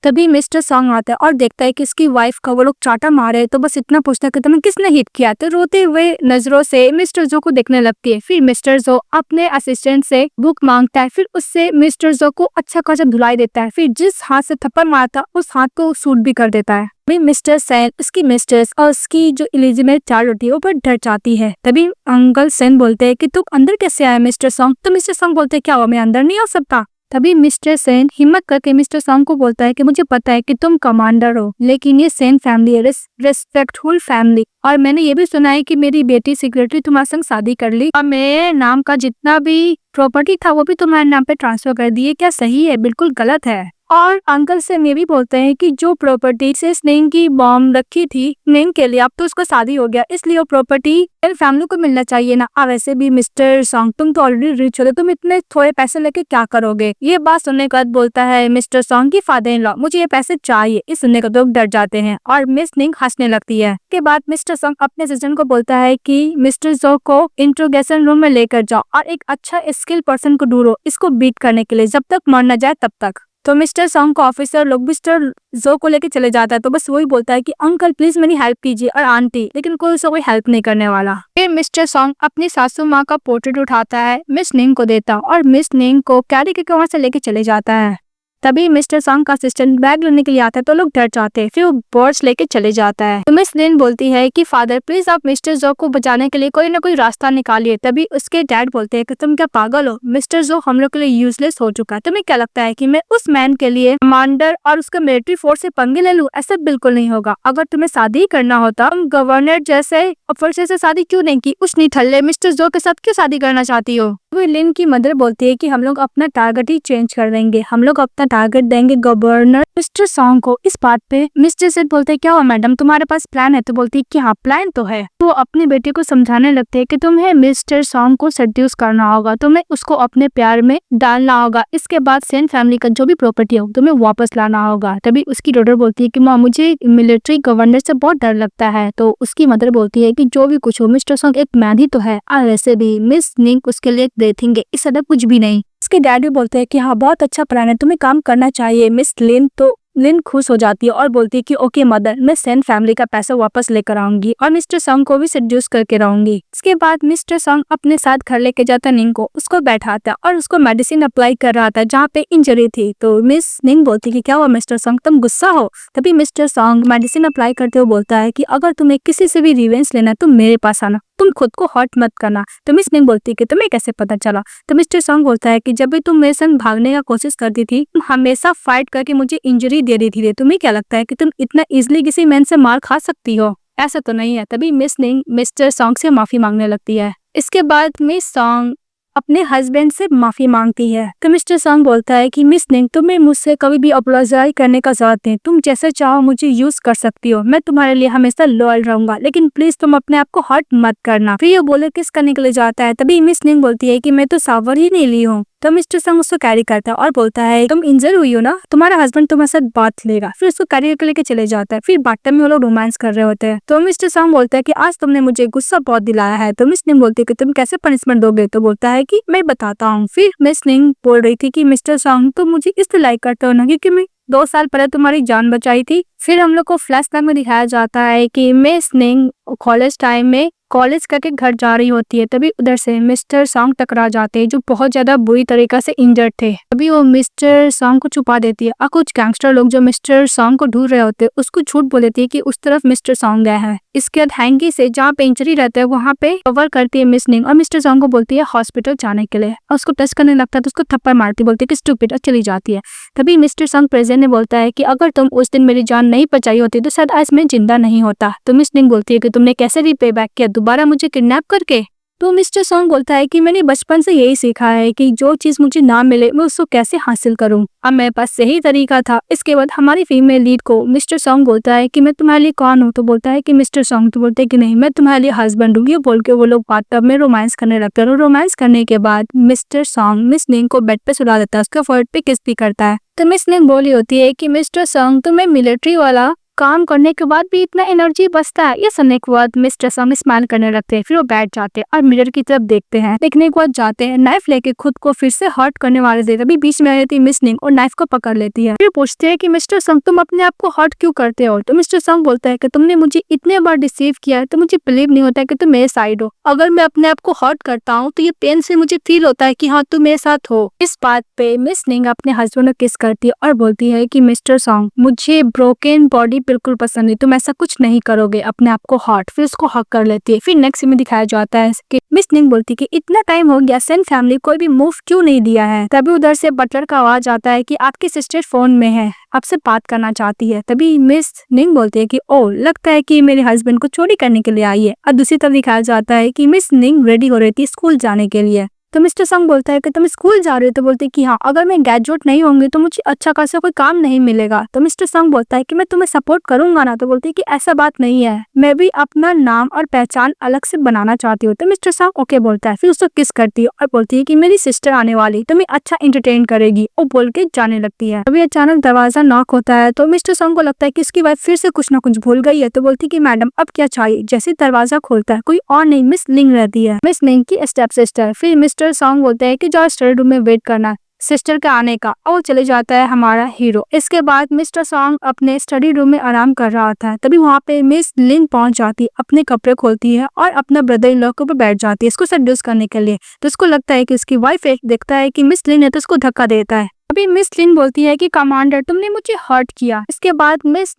तभी मिस्टर सॉन्ग आता है और देखता है कि इसकी वाइफ का वो लोग चाटा मारे, तो बस इतना पूछता है कि तुम्हें किसने हिट किया। तो रोते हुए नजरों से मिस्टर जो को देखने लगती है। फिर मिस्टर जो अपने असिस्टेंट से बुक मांगता है, फिर उससे मिस्टर जो को अच्छा खासा धुलाई देता है। फिर जिस हाथ से थप्पड़ मारता उस हाथ को सूट भी कर देता है। तभी मिस्टर सेन, उसकी मिस्ट्रेस और उसकी जो इलिजिबेथ चार्ल होती है वो बहुत डर जाती है। तभी अंकल सेन बोलते हैं कि तुम अंदर कैसे आए मिस्टर सॉन्ग। तो मिस्टर सॉन्ग बोलते हैं क्या हुआ, मैं अंदर नहीं आ सकता। तभी मिस्टर सेन हिम्मत करके मिस्टर सॉन्ग को बोलता है कि मुझे पता है कि तुम कमांडर हो, लेकिन ये सेन फैमिली है, रेस्पेक्टफुल फैमिली, और मैंने ये भी सुना है कि मेरी बेटी सेक्रेटरी तुम्हारे संग शादी कर ली और मेरे नाम का जितना भी प्रॉपर्टी था वो भी तुम्हारे नाम पे ट्रांसफर कर दिए। क्या सही है? बिल्कुल गलत है। और अंकल से ये भी बोलते हैं कि जो प्रॉपर्टी से स्नेह की बॉम्ब रखी थी स्नेह के लिए, अब तो उसको शादी हो गया, इसलिए वो प्रॉपर्टी फैमिली को मिलना चाहिए ना। अब वैसे भी मिस्टर सॉन्ग तुम तो ऑलरेडी रिच हो, तुम इतने थोड़े पैसे लेके क्या करोगे। ये बात सुनने के बाद बोलता है मिस्टर सॉन्ग की फादर इन लॉ, मुझे ये पैसे चाहिए। इस सुनने का लोग डर जाते हैं और मिस निंग हंसने लगती है। के बाद मिस्टर सॉन्ग अपने असिस्टेंट को बोलता है कि मिस्टर जो को इंट्रोगेशन रूम में लेकर जाओ और एक अच्छा स्किल पर्सन को ढूंढो इसको बीट करने के लिए, जब तक मर न जाए तब तक। तो मिस्टर सॉन्ग का ऑफिसर लोग मिस्टर जो को लेके चले जाता है, तो बस वही बोलता है कि अंकल प्लीज मेरी हेल्प कीजिए, और आंटी, लेकिन कोई उसको कोई हेल्प नहीं करने वाला। फिर मिस्टर सॉन्ग अपनी सासू माँ का पोर्ट्रेट उठाता है, मिस निंग को देता और मिस निंग को कैरी के वहां से लेके चले जाता है। तभी मिस्टर सॉन्ग का असिस्टेंट बैग लेने के लिए आता है, तो लोग डर जाते हैं। फिर वो बॉर्ड्स लेके चले जाता है। तो मिस लिन बोलती है कि फादर प्लीज आप मिस्टर जो को बचाने के लिए कोई ना कोई रास्ता निकालिए। तभी उसके डैड बोलते हैं कि तुम क्या पागल हो, मिस्टर जो हम लोग के लिए यूजलेस हो चुका है, तुम्हें क्या लगता है कि मैं उस मैन के लिए कमांडर और उसके मिलिट्री फोर्स से पंगे ले लूं? ऐसा बिल्कुल नहीं होगा। अगर तुम्हें शादी करना होता तुम गवर्नर जैसे ऑफिसर से शादी क्यों नहीं की, उस निठल्ले मिस्टर जो के साथ क्यों शादी करना चाहती हो। लिन की मदर बोलती है कि हम लोग अपना टारगेट ही चेंज कर देंगे, हम लोग अपना टारगेट देंगे गवर्नर मिस्टर सॉन्ग को। इस बात पे मिस्टर सेड बोलते हैं क्या हुआ मैडम, तुम्हारे पास प्लान है? तो बोलती है कि हाँ प्लान तो है। तो अपने बेटे को समझाने लगते हैं कि तुम्हें मिस्टर सॉन्ग को सेड्यूस करना होगा, तुम्हें उसको अपने प्यार में डालना होगा, इसके बाद सेन फैमिली का जो भी प्रॉपर्टी हो तुम्हें वापस लाना होगा। तभी उसकी डॉटर बोलती है कि माँ मुझे मिलिट्री गवर्नर से बहुत डर लगता है। तो उसकी मदर बोलती है कि जो भी कुछ हो मिस्टर सॉन्ग एक मैन ही तो है, और वैसे भी मिस निंग उसके लिए देखेंगे, इस अदब कुछ भी नहीं। उसके डैडी बोलते हैं कि हाँ बहुत अच्छा प्लान है, तुम्हें काम करना चाहिए। मिस लिन तो लिन खुश हो जाती है और बोलती है कि ओके मदर, मैं सेन फैमिली का पैसा वापस लेकर आऊंगी और मिस्टर सॉन्ग को भी सेड्यूस करके रहूंगी। इसके बाद मिस्टर सॉन्ग अपने साथ घर लेके जाता निंग को, उसको बैठाता और उसको मेडिसिन अप्लाई कर रहा था जहाँ पे इंजरी थी। तो मिस निंग बोलती कि क्या हुआ मिस्टर सॉन्ग, तुम गुस्सा हो? तभी मिस्टर सॉन्ग मेडिसिन अप्लाई करते हुए बोलता है कि अगर तुम्हें किसी से भी रिवेंज लेना तुम मेरे पास आना, तुम खुद को हर्ट मत करना। तो मिस निंग बोलती है कि तुम्हें कैसे पता चला? तो मिस्टर सॉन्ग बोलता है कि जब भी तुम मेरे संग भागने का कोशिश करती थी तुम हमेशा फाइट करके मुझे इंजरी दे रही थी, तुम्हें क्या लगता है कि तुम इतना इजिली किसी मैन से मार खा सकती हो? ऐसा तो नहीं है। तभी मिस निंग मिस्टर सॉन्ग से माफी मांगने लगती है। इसके बाद मिस सॉन्ग अपने हस्बैंड से माफी मांगती है। तो मिस्टर सॉन्ग बोलता है कि मिस निंग तुम्हें मुझसे कभी भी अपोलोजाइज करने का जरूरत नहीं, तुम जैसे चाहो मुझे यूज कर सकती हो, मैं तुम्हारे लिए हमेशा लॉयल रहूंगा, लेकिन प्लीज तुम अपने आप को हर्ट मत करना। फिर ये बोले किस करने के लिए जाता है। तभी मिस निंग बोलती है कि मैं तो सावर ही नहीं ली हूँ। तो मिस्टर सॉन्ग उसको कैरी करता है और बोलता है तुम इंजर हुई हो ना, तुम्हारा हस्बैंड तुम्हारे साथ बात लेगा। फिर उसको कैरी करके लेके चले जाता है। फिर बाथटब में वो लोग रोमांस कर रहे होते हैं। तो मिस्टर सॉन्ग बोलता है कि आज तुमने मुझे गुस्सा बहुत दिलाया है। तो मिस निंग बोलती है कि तुम कैसे पनिशमेंट दोगे? तो बोलता है कि मैं बताता हूँ। फिर मिस निंग बोल रही थी कि मिस्टर सॉन्ग तुम मुझे इसलिए लाइक करते हो ना क्योंकि मैं 2 साल पहले तुम्हारी जान बचाई थी। फिर हम लोग को फ्लैशबैक में दिखाया जाता है कि मिस निंग कॉलेज टाइम में कॉलेज करके घर जा रही होती है। तभी उधर से मिस्टर सॉन्ग टकरा जाते हैं जो बहुत ज्यादा बुरी तरीके से इंजर्ड थे। तभी वो मिस्टर सॉन्ग को छुपा देती है और कुछ गैंगस्टर लोग जो मिस्टर सॉन्ग को ढूंढ रहे होते हैं उसको झूठ बोल देती है कि उस तरफ मिस्टर सॉन्ग गया है। इसके बाद हैंगी से जहाँ पे इंजरी रहता है वहाँ पे कवर करती है मिस निंग और मिस्टर सॉन्ग को बोलती है हॉस्पिटल जाने के लिए, और उसको टच करने लगता है तो उसको थप्पड़ मारती, बोलती है कि स्टूपिड, और चली जाती है। तभी मिस्टर सॉन्ग प्रेजेंट ने बोलता है कि अगर तुम उस दिन मेरी जान नहीं बचाई होती तो शायद आज मैं जिंदा नहीं होता। तो मिस निंग बोलती है कि तुमने कैसे रिपे बैक किया, दोबारा मुझे किडनैप करके? तो मिस्टर सॉन्ग बोलता है कि मैंने बचपन से यही सीखा है कि जो चीज मुझे ना मिले मैं उसको कैसे हासिल करूं। अब मेरे पास सही तरीका था। इसके बाद हमारी फीमेल लीड को मिस्टर सॉन्ग बोलता है कि मैं तुम्हारे लिए कौन हूँ। तो बोलता है कि मिस्टर सॉन्ग। तो बोलते हैं कि नहीं, मैं तुम्हारे लिए हस्बैंड हूँ। ये बोल के वो लोग बाथटब में रोमांस करने लगते हैं। और रोमांस करने के बाद मिस्टर सॉन्ग मिस निंग को बेड पे सुला देता है, उसके फोrehead पे किस भी करता है। तो मिस निंग बोली होती है कि मिस्टर सॉन्ग, तुम्हें मिलिट्री वाला काम करने के बाद भी इतना एनर्जी बचता है। ये सुनने के बाद मिस्टर सॉन्ग स्माइल करने लगते हैं। फिर वो बैठ जाते हैं और मिरर की तरफ देखते हैं। देखने के बाद जाते हैं, नाइफ लेके खुद को फिर से हर्ट करने वाले थे। तभी बीच में आ जाती है मिस निंग और नाइफ को पकड़ लेती है। फिर पूछते हैं कि मिस्टर सॉन्ग, तुम अपने आप को हर्ट क्यों करते हो। तो मिस्टर सॉन्ग बोलता है कि तुमने मुझे इतने बार डिसीव किया है तो मुझे बिलीव नहीं होता है कि तुम मेरे साइड हो। अगर मैं अपने आप को हर्ट करता हूँ तो ये पेन से मुझे फील होता है कि हाँ तुम मेरे साथ हो। इस बात पे मिस निंग अपने हस्बैंड को किस करती है और बोलती है कि मिस्टर सॉन्ग, मुझे ब्रोकन बॉडी बिल्कुल पसंद नहीं, तुम ऐसा कुछ नहीं करोगे अपने आप को हर्ट। फिर उसको हक कर लेती है। फिर नेक्स्ट में दिखाया जाता है कि मिस निंग बोलती है कि इतना टाइम हो गया, सेन फैमिली कोई भी मूव क्यों नहीं दिया है। तभी उधर से बटलर का आवाज आता है कि आपकी सिस्टर फोन में है, आपसे बात करना चाहती है। तभी मिस निंग बोलती है कि ओ, लगता है कि मेरे हस्बैंड को चोरी करने के लिए आई है। और दूसरी तरफ दिखाया जाता है कि मिस निंग रेडी हो रही थी स्कूल जाने के लिए। तो मिस्टर सॉन्ग बोलता है कि तुम स्कूल जा रहे हो। तो बोलते हैं कि हाँ, अगर मैं ग्रेजुएट नहीं होंगी तो मुझे अच्छा खासा कोई काम नहीं मिलेगा। तो मिस्टर सॉन्ग बोलता है कि मैं तुम्हें सपोर्ट करूंगा ना। तो बोलते हैं कि ऐसा बात नहीं है, मैं भी अपना नाम और पहचान अलग से बनाना चाहती हूँ। तो मिस्टर सॉन्ग ओके बोलता है। फिर उसको किस करती है और बोलती है कि मेरी सिस्टर आने वाली, तुम्हें अच्छा एंटरटेन करेगी। वो बोल के जाने लगती है। अभी अचानक दरवाजा नॉक होता है तो मिस्टर सॉन्ग को लगता है कि इसकी वाइफ फिर से कुछ ना कुछ भूल गई है। तो बोलती है कि मैडम अब क्या चाहिए। जैसे दरवाजा खोलता है कोई और नहीं, मिस निंग रहती है, मिस निंग की स्टेप सिस्टर। फिर मिस्टर सॉन्ग बोलते हैं कि जाओ स्टडी रूम में वेट करना सिस्टर के आने का, और चले जाता है हमारा हीरो। इसके बाद मिस्टर सॉन्ग अपने स्टडी रूम में आराम कर रहा था। तभी वहाँ पे मिस लिन पहुंच जाती, अपने कपड़े खोलती है और अपना ब्रदर इन लॉ के ऊपर बैठ जाती है इसको सेड्यूस करने के लिए। तो उसको लगता है कि उसकी वाइफ देखता है कि मिस लिन है तो उसको धक्का देता है। अभी मिस लिन बोलती है कि कमांडर, तुमने मुझे हर्ट किया। इसके बाद मिस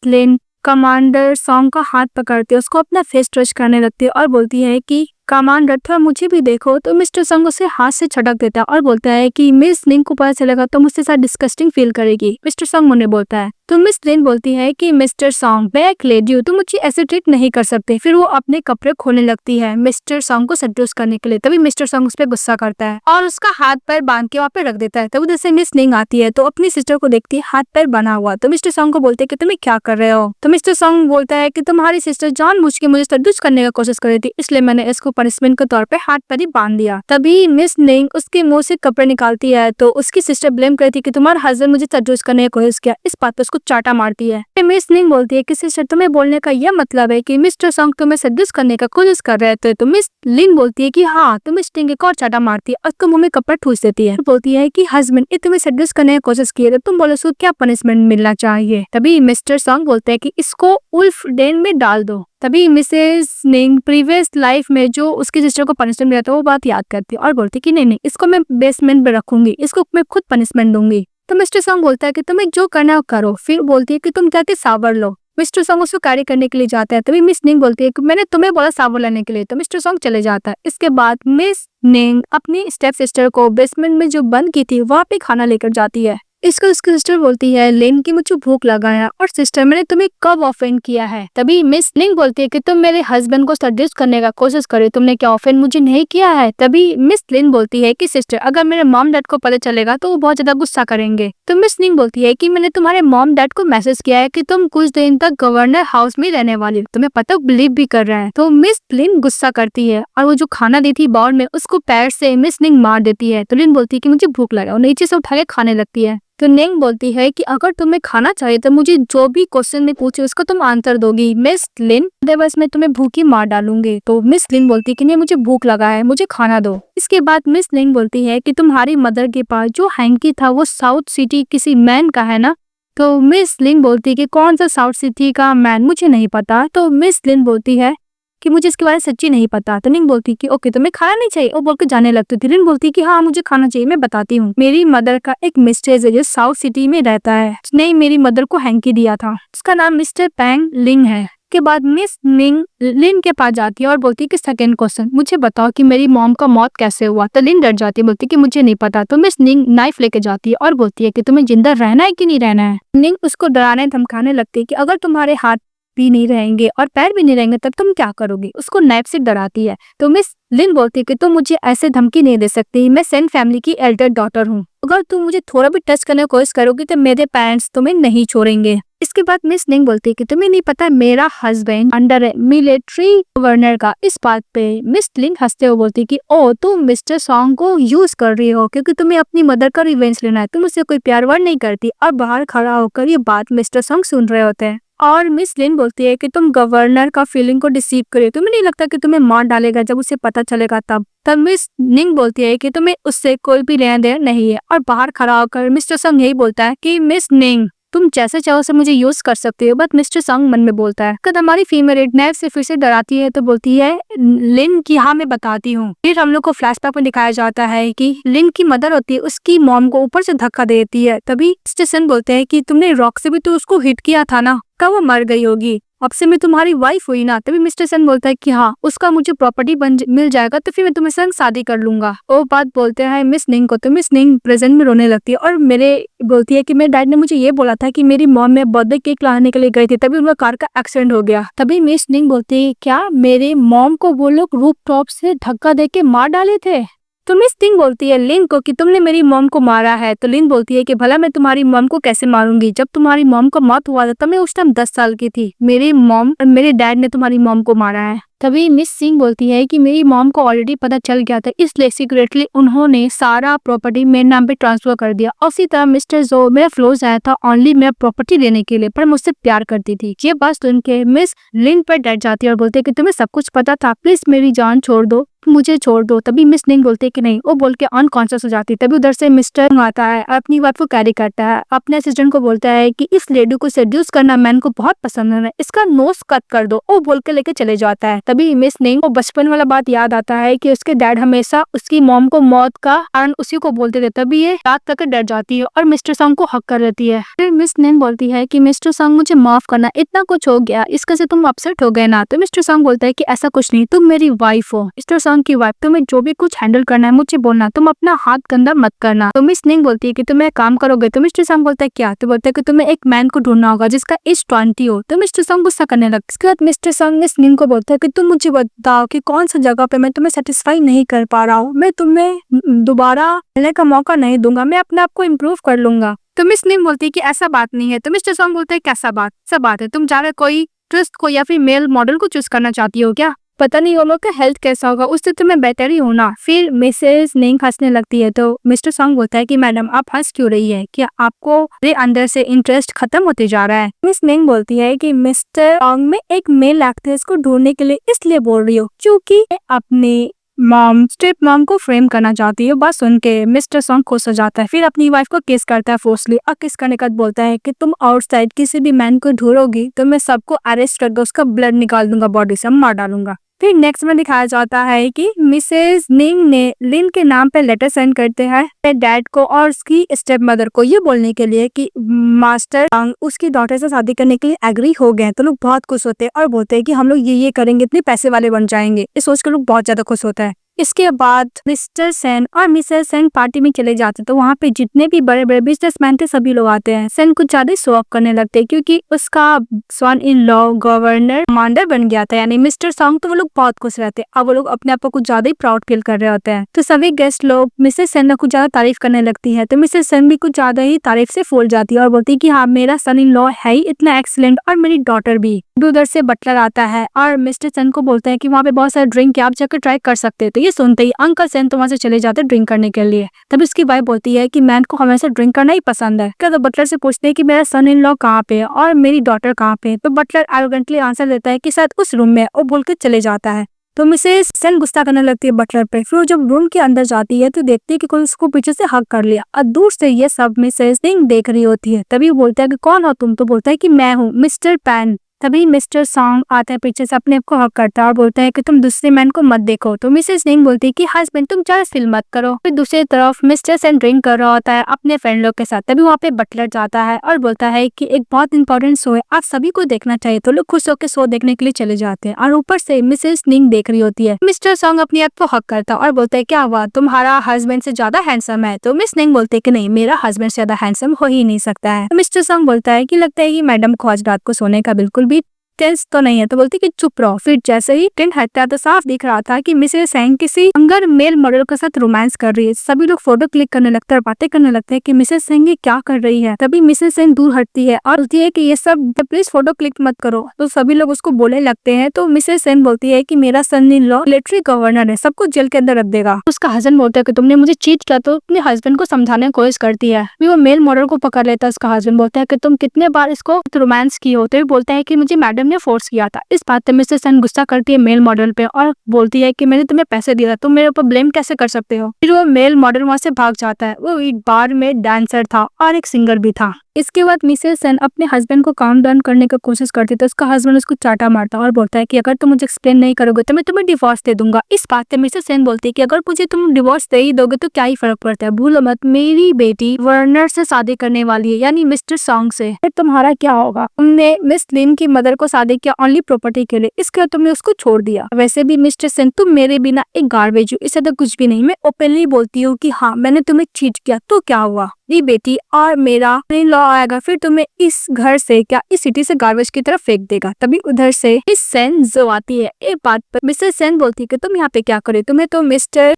लिन कमांडर सॉन्ग का हाथ पकड़ते उसको अपना फेस टच करने लगती है और बोलती है कि कमांडर थोड़ा मुझे भी देखो। तो मिस्टर सॉन्ग उसे हाथ से झटक देता है और बोलता है कि मिस निंग को पता चलेगा तो मुझसे साथ डिस्कस्टिंग फील करेगी। मिस्टर सॉन्ग मुझे बोलता है। तो मिस लिन बोलती है कि मिस्टर सॉन्ग, मैं एक लेडी हूँ, तुम मुझे ऐसे ट्रीट नहीं कर सकते। फिर वो अपने कपड़े खोलने लगती है मिस्टर सॉन्ग को सेड्यूस करने के लिए। तभी मिस्टर सॉन्ग उस पर गुस्सा करता है और उसका हाथ पैर बांध के वहाँ पे रख देता है। तब उधर से मिस निंग आती है तो अपनी सिस्टर को देखती है हाथ पैर बना हुआ। तो मिस्टर सॉन्ग को बोलते है कि तुम्हें क्या कर रहे हो। तो मिस्टर सॉन्ग बोलता है कि तुम्हारी सिस्टर जानबूझ के मुझे सेड्यूस करने की कोशिश कर रही थी, इसलिए मैंने इसको पनिशमेंट के तौर पे हाथ पर ही बांध दिया। तभी मिस निंग उसके मुंह से कपड़े निकालती है तो उसकी सिस्टर ब्लेम करती है कि तुम्हारा हस्बैंड मुझे सेड्यूस करने की कोशिश किया। इस बात पर उसको चाटा मारती है। मिस निंग बोलती है कि सिस्टर, तुम्हें बोलने का यह मतलब है कि मिस्टर सॉन्ग तुम्हें सेड्यूस करने का कोशिश कर रहे थे। तो मिस लिन बोलती है कि हाँ। तो मिस निंग एक और चाटा मारती है और उसके मुंह में कपड़ा ठूस देती है। बोलती है कि हस्बैंड ये तुम्हें सेड्यूस करने की कोशिश की है, तुम बोलो उसको क्या पनिशमेंट मिलना चाहिए। तभी मिस्टर सॉन्ग बोलते हैं कि इसको उल्फ डेन में डाल दो। तभी मिसेस निंग प्रीवियस लाइफ में जो उसकी सिस्टर को पनिशमेंट मिला था वो बात याद करती है और बोलती है कि नहीं, इसको मैं बेसमेंट में रखूंगी, इसको मैं खुद पनिशमेंट दूंगी। तो मिस्टर सॉन्ग बोलता है कि तुम्हें जो करना हो करो। फिर बोलती है कि तुम जाके सावर लो। मिस्टर सॉन्ग उसको कैरी करने के लिए जाता है। तभी मिस निंग बोलती है कि मैंने तुम्हें बोला सावर लेने के लिए। तो मिस्टर सॉन्ग चले जाता है। इसके बाद मिस निंग अपनी स्टेप सिस्टर को बेसमेंट में जो बंद की थी वहाँ पे खाना लेकर जाती है। इसको उसकी सिस्टर बोलती है लेन की मुझे भूख लगा है और सिस्टर मैंने तुम्हें कब ऑफेंड किया है। तभी मिस लिंग बोलती है कि तुम मेरे हस्बैंड को सेड्यूस करने का कोशिश करे, तुमने क्या ऑफेंड मुझे नहीं किया है। तभी मिस लिन बोलती है कि सिस्टर, अगर मेरे मॉम डैड को पता चलेगा तो वो बहुत ज्यादा गुस्सा करेंगे। तो मिस लिंग बोलती है कि मैंने तुम्हारे मॉम डैड को मैसेज किया है कि तुम कुछ दिन तक गवर्नर हाउस में रहने वाली हो, तुम्हें पता बिलीव भी कर रहे हैं। तो मिस लिन गुस्सा करती है और वो जो खाना दी थी बाउल में उसको पैर से मिस लिंग मार देती है। तो लिन बोलती है कि मुझे भूख लगा और नीचे से उठा के खाने लगती है। तो निंग बोलती है कि अगर तुम्हें खाना चाहिए तो मुझे जो भी क्वेश्चन में पूछे उसको तुम आंसर दोगी मिस लिन, अदरवाइज मैं तुम्हें भूखी मार डालूंगी। तो मिस लिन बोलती है कि नहीं, मुझे भूख लगा है, मुझे खाना दो। इसके बाद मिस लिन बोलती है कि तुम्हारी मदर के पास जो हैंकी था वो साउथ सिटी किसी मैन का है ना। तो मिस लिन बोलती है कि कौन सा साउथ सिटी का मैन, मुझे नहीं पता। तो मिस लिन बोलती है कि मुझे इसके बारे में सच्ची नहीं पता। तो निंग बोलती कि ओके तुम्हें खाना नहीं चाहिए, वो बोल के जाने लगती थी। लिन बोलती कि हाँ मुझे खाना चाहिए, मैं बताती हूँ। मेरी मदर का एक मिस्ट्रेस है जो साउथ सिटी में रहता है, उसने मेरी मदर को हैंकी दिया था, उसका नाम मिस्टर पैंग लिंग है। के बाद मिस निंग लिन के पास जाती है और बोलती है कि सेकंड क्वेश्चन मुझे बताओ कि मेरी मॉम का मौत कैसे हुआ। तो लिन डर जाती है, बोलती है कि मुझे नहीं पता। तो मिस निंग नाइफ लेके जाती है और बोलती है कि तुम्हें जिंदा रहना है कि नहीं रहना है। निंग उसको डराने धमकाने लगती है कि अगर तुम्हारे हाथ भी नहीं रहेंगे और पैर भी नहीं रहेंगे तब तुम क्या करोगी। उसको नाइफ से डराती है। तो मिस लिन बोलती है कि तुम मुझे ऐसे धमकी नहीं दे सकती, मैं सेन फैमिली की एल्डर डॉटर हूँ, अगर तुम मुझे थोड़ा भी टच करने की कोशिश करोगी तो मेरे पेरेंट्स तुम्हें नहीं छोड़ेंगे। इसके बाद मिस निंग बोलती है कि तुम्हें नहीं पता मेरा हस्बैंड अंडर मिलिट्री गवर्नर का। इस बात पे मिस लिंग हंसते हुए बोलती है कि ओ तुम मिस्टर सॉन्ग को यूज कर रही हो क्योंकि तुम्हें अपनी मदर का रिवेंज लेना है, तुम उससे कोई प्यार वार नहीं करती। और बाहर खड़ा होकर ये बात मिस्टर सॉन्ग सुन रहे होते हैं और मिस लिन बोलती है कि तुम गवर्नर का फीलिंग को डिसीव करे, तुम्हें नहीं लगता कि तुम्हें मार डालेगा जब उसे पता चलेगा तब मिस निंग बोलती है कि तुम्हें उससे कोई भी लेना देना नहीं है। और बाहर खड़ा होकर मिस्टर संग यही बोलता है कि मिस निंग तुम जैसे चाहो से मुझे यूज कर सकते हो। बट मिस्टर संग मन में बोलता है कद हमारी फीमेल नैब से फिर से डराती है तो बोलती है लिन की हाँ मैं बताती हूँ। फिर हम लोग को फ्लैशबैक में दिखाया जाता है कि लिन की मदर होती है उसकी मॉम को ऊपर से धक्का देती है। तभी मिस्टर सन बोलते हैं कि तुमने रॉक से भी तो उसको हिट किया था ना, कब वो मर गई होगी, अब से मैं तुम्हारी वाइफ हुई ना। तभी मिस्टर सन बोलता है कि हाँ उसका मुझे प्रॉपर्टी मिल जाएगा तो फिर मैं तुम्हें संग शादी कर लूंगा। वो बात बोलते हैं मिस निंग को तो मिस निंग प्रेजेंट में रोने लगती है और मेरे बोलती है कि मेरे डैड ने मुझे ये बोला था कि मेरी मॉम में बर्थडे केक लाने के लिए गई थी तभी उनका कार का एक्सीडेंट हो गया। तभी मिस निंग बोलती है क्या मेरे मॉम को वो लोग रूफ टॉप से धक्का दे के मार डाले थे। तो मिस निंग बोलती है लिन को कि तुमने मेरी मॉम को मारा है। तो लिन बोलती है कि भला मैं तुम्हारी मॉम को कैसे मारूंगी, जब तुम्हारी मॉम को मौत हुआ था तब मैं उस टाइम 10 साल की थी, मेरी मॉम और मेरे डैड ने तुम्हारी मॉम को मारा है। तभी मिस सिंह बोलती है कि मेरी मॉम को ऑलरेडी पता चल गया था इसलिए सीक्रेटली उन्होंने सारा प्रॉपर्टी मेरे नाम पे ट्रांसफर कर दिया। और उसी तरह मिस्टर जो मेरा फ्लोज आया था ओनली मेरा प्रॉपर्टी लेने के लिए पर मुझसे प्यार करती थी। ये बात सुन के मिस लिन पर डर जाती है और बोलती है कि तुम्हें सब कुछ पता था, प्लीज मेरी जान छोड़ दो, मुझे छोड़ दो। तभी मिस निंग बोलती है कि नहीं, वो बोल के अनकॉन्शियस हो जाती है। तभी उधर से मिस्टर आता है और अपनी वाइफ को कैरी करता है, अपने असिस्टेंट को बोलता है कि इस लेडी को सेड्यूस करना मैन को बहुत पसंद है, इसका नोज कट कर दो, वो बोल के लेके चले जाता है। तभी मिस निंग को बचपन वाला बात याद आता है कि उसके डैड हमेशा उसकी मॉम को मौत का कारण उसी को बोलते थे। तभी ये याद करके डर जाती है और मिस्टर संग को हक कर देती है। फिर मिस निंग बोलती है कि मिस्टर संग मुझे माफ करना, इतना कुछ हो गया इसका से तुम अपसेट हो गए ना। तो मिस्टर संग बोलता है कि ऐसा कुछ नहीं, तुम मेरी वाइफ हो, मिस्टर संग की वाइफ, तुम्हें जो भी कुछ हैंडल करना है मुझे बोलना, तुम अपना हाथ गंदा मत करना। तो मिस निंग बोलती है कि तुम एक काम करोगे। तो मिस्टर संग बोलता है क्या। तो बोलता है कि तुम्हें एक मैन को ढूंढना होगा जिसका एज 20 हो। तो मिस्टर संग गुस्सा करने लगता है। इसके बाद मिस्टर संग मिस निंग को बोलता है कि तुम मुझे बताओ कि कौन सा जगह पे मैं तुम्हें सेटिस्फाई नहीं कर पा रहा हूँ, मैं तुम्हें दोबारा मिलने का मौका नहीं दूंगा, मैं अपने आप को इम्प्रूव कर लूंगा। तो मिस निंग बोलती है कि ऐसा बात नहीं है। तो मिस्टर संग बोलता है कैसा बात, सब बात है, तुम ज्यादा कोई ट्रस्ट को या फिर मेल मॉडल को चूज करना चाहती हो क्या, पता नहीं वो लोग का हेल्थ कैसा होगा, उससे तुम्हें बेहतर ही होना। फिर मिसेस निंग हंसने लगती है। तो मिस्टर सॉन्ग बोलता है कि मैडम आप हंस क्यों रही है, क्या आपको मेरे अंदर से इंटरेस्ट खत्म होते जा रहा है। मिस निंग बोलती है कि मिस्टर सॉन्ग में एक मेल एक्ट्रेस को ढूंढने के लिए इसलिए बोल रही हो क्योंकि अपनी मॉम स्ट्रिप मॉम को फ्रेम करना चाहती है। बस सुन के मिस्टर सॉन्ग खुश हो जाता है। फिर अपनी वाइफ को किस करता है फोर्सली और किस करने का बोलता है कि तुम आउटसाइड किसी भी मैन को ढूंढोगी तो मैं सबको अरेस्ट कर दूंगा, उसका ब्लड निकाल दूंगा, बॉडी से मार डालूंगा। फिर नेक्स्ट में दिखाया जाता है कि मिसेस निंग ने लिन के नाम पे लेटर सेंड करते हैं डैड को और उसकी स्टेप मदर को, ये बोलने के लिए कि मास्टर उसकी डॉटर से शादी करने के लिए एग्री हो गए। तो लोग बहुत खुश होते हैं और बोलते हैं कि हम लोग ये करेंगे, इतने पैसे वाले बन जाएंगे, ये सोच के लोग बहुत ज्यादा खुश होता है। इसके बाद मिस्टर सेन और मिसेस सेन पार्टी में चले जाते तो वहाँ पे जितने भी बड़े बड़े बिजनेसमैन थे सभी लोग आते हैं। सेन कुछ ज्यादा शो ऑफ करने लगते हैं क्योंकि उसका सन इन लॉ गवर्नर कमांडर बन गया था यानी मिस्टर सॉन्ग। तो वो लोग बहुत खुश रहते हैं, अब वो लोग अपने आप को कुछ ज्यादा ही प्राउड फील कर रहे होते हैं। तो सभी गेस्ट लोग मिसेस सेन ने कुछ ज्यादा तारीफ करने लगती है। तो मिसेस सेन भी कुछ ज्यादा ही तारीफ से फूल जाती है और बोलती है कि हाँ मेरा सन इन लॉ है ही इतना एक्सीलेंट और मेरी डॉटर भी। उधर से बटलर आता है और मिस्टर सेन को बोलते हैं कि वहाँ पे बहुत सारे ड्रिंक आप जाकर ट्राई कर सकते हैं। तो ये सुनते ही अंकल सेन तो वहाँ से चले जाते ड्रिंक करने के लिए। तभी उसकी वाइफ बोलती है कि मैन को हमेशा ड्रिंक करना ही पसंद है। क्या तो बटलर से पूछते हैं कि मेरा सन इन लॉ कहाँ पे है और मेरी डॉटर कहाँ पे है। तो बटलर एरोगेंटली आंसर देता है कि शायद उस रूम में, और बोल के चले जाता है। तो मिसेस सेन गुस्सा करने लगती है बटलर पे। फिर जब रूम के अंदर जाती है तो देखती है कि कोई उसको पीछे से हक कर लिया और दूर से ये सब मिसेस निंग देख रही होती है। तभी बोलता है कि कौन हो तुम। तो बोलता है कि मैं हूँ मिस्टर पैन। तभी मिस्टर सॉन्ग आता है पीछे से, अपने आप को हक करता है और बोलता है कि तुम दूसरे मैन को मत देखो। तो मिसेस निंग बोलती है कि हस्बैंड तुम ज्यादा फील मत करो। फिर दूसरी तरफ मिस्टर सेन ड्रिंक कर रहा होता है अपने फ्रेंड लोग के साथ। तभी वहाँ पे बटलर जाता है और बोलता है कि एक बहुत इंपॉर्टेंट शो है, आप सभी को देखना चाहिए। तो लोग खुश होकर शो देखने के लिए चले जाते हैं और ऊपर से मिसेस निंग देख रही होती है। मिस्टर सॉन्ग अपने आप को हक करता है और बोलता है क्या हुआ, तुम्हारा हस्बैंड से ज्यादा हैंडसम है। तो मिस निंग बोलते है कि नहीं, मेरा हस्बैंड से ज्यादा हैंडसम हो ही नहीं सकता है। तो मिस्टर सॉन्ग बोलता है कि लगता है कि मैडम को आज रात को सोने का बिल्कुल भी टेंस तो नहीं है, तो बोलती कि चुप रहो। फिर जैसे ही टिन हटता तो साफ दिख रहा था कि मिसेस सेन किसी यंगर मेल मॉडल के साथ रोमांस कर रही है। सभी लोग फोटो क्लिक करने लगते हैं और बातें करने लगते हैं कि मिसेस सेन ये क्या कर रही है। तभी मिसेस सेन दूर हटती है और बोलती है कि ये सब प्लीज फोटो क्लिक मत करो। तो सभी लोग उसको बोलने लगते हैं। तो मिसेस सेन बोलती है कि मेरा सन इन लॉ मिलिट्री गवर्नर है, सबको जेल के अंदर रख देगा। उसका हस्बैंड बोलता है कि तुमने मुझे चीट किया। तो अपने हस्बैंड को समझाने की कोशिश करती है। वो मेल मॉडल को पकड़ लेता है। उसका हस्बैंड बोलता है कि तुम कितने बार इसको रोमांस किए होते हुए बोलता है कि मुझे मैडम ने फोर्स किया था। इस बात पे मिसेस सेन गुस्सा करती है मेल मॉडल पे और बोलती है कि मैंने तुम्हें पैसे दिया, तुम मेरे ऊपर ब्लेम कैसे कर सकते हो। फिर वो मेल मॉडल वहां से भाग जाता है। वो एक बार में डांसर था और एक सिंगर भी था। इसके बाद मिसेस सेन अपने हस्बैंड को काम डाउन करने की कोशिश करती तो उसका हस्बैंड उसको चाटा मारता और बोलता है कि अगर तुम मुझे एक्सप्लेन नहीं करोगे तो मैं तुम्हें डिवोर्स दे दूंगा। इस बात पे मिसेस सेन बोलती है कि अगर मुझे तुम डिवोर्स दे ही दोगे तो क्या ही फर्क पड़ता है, भूलो मत मेरी बेटी वर्नर से शादी करने वाली है, यानी मिस्टर सॉन्ग से। फिर तुम्हारा क्या होगा? तुमने मिस लिन की मदर को शादी किया ओनली प्रॉपर्टी के लिए, इसके बाद तुमने उसको छोड़ दिया। वैसे भी मिस्टर सेन तुम मेरे बिना एक गार्बेज हो, इससे तो कुछ भी नहीं। मैं ओपनली बोलती हूँ कि हाँ मैंने तुम्हें चीट किया, तो क्या हुआ? मेरी बेटी और मेरा इन लॉ आएगा, फिर तुम्हें इस घर से क्या इस सिटी से गार्बेज की तरफ फेंक देगा। तभी उधर से मिस सेन जो आती है। एक बात पर मिसेस सेन बोलती है कि तुम यहाँ पे क्या करे, तुम्हें तो मिस्टर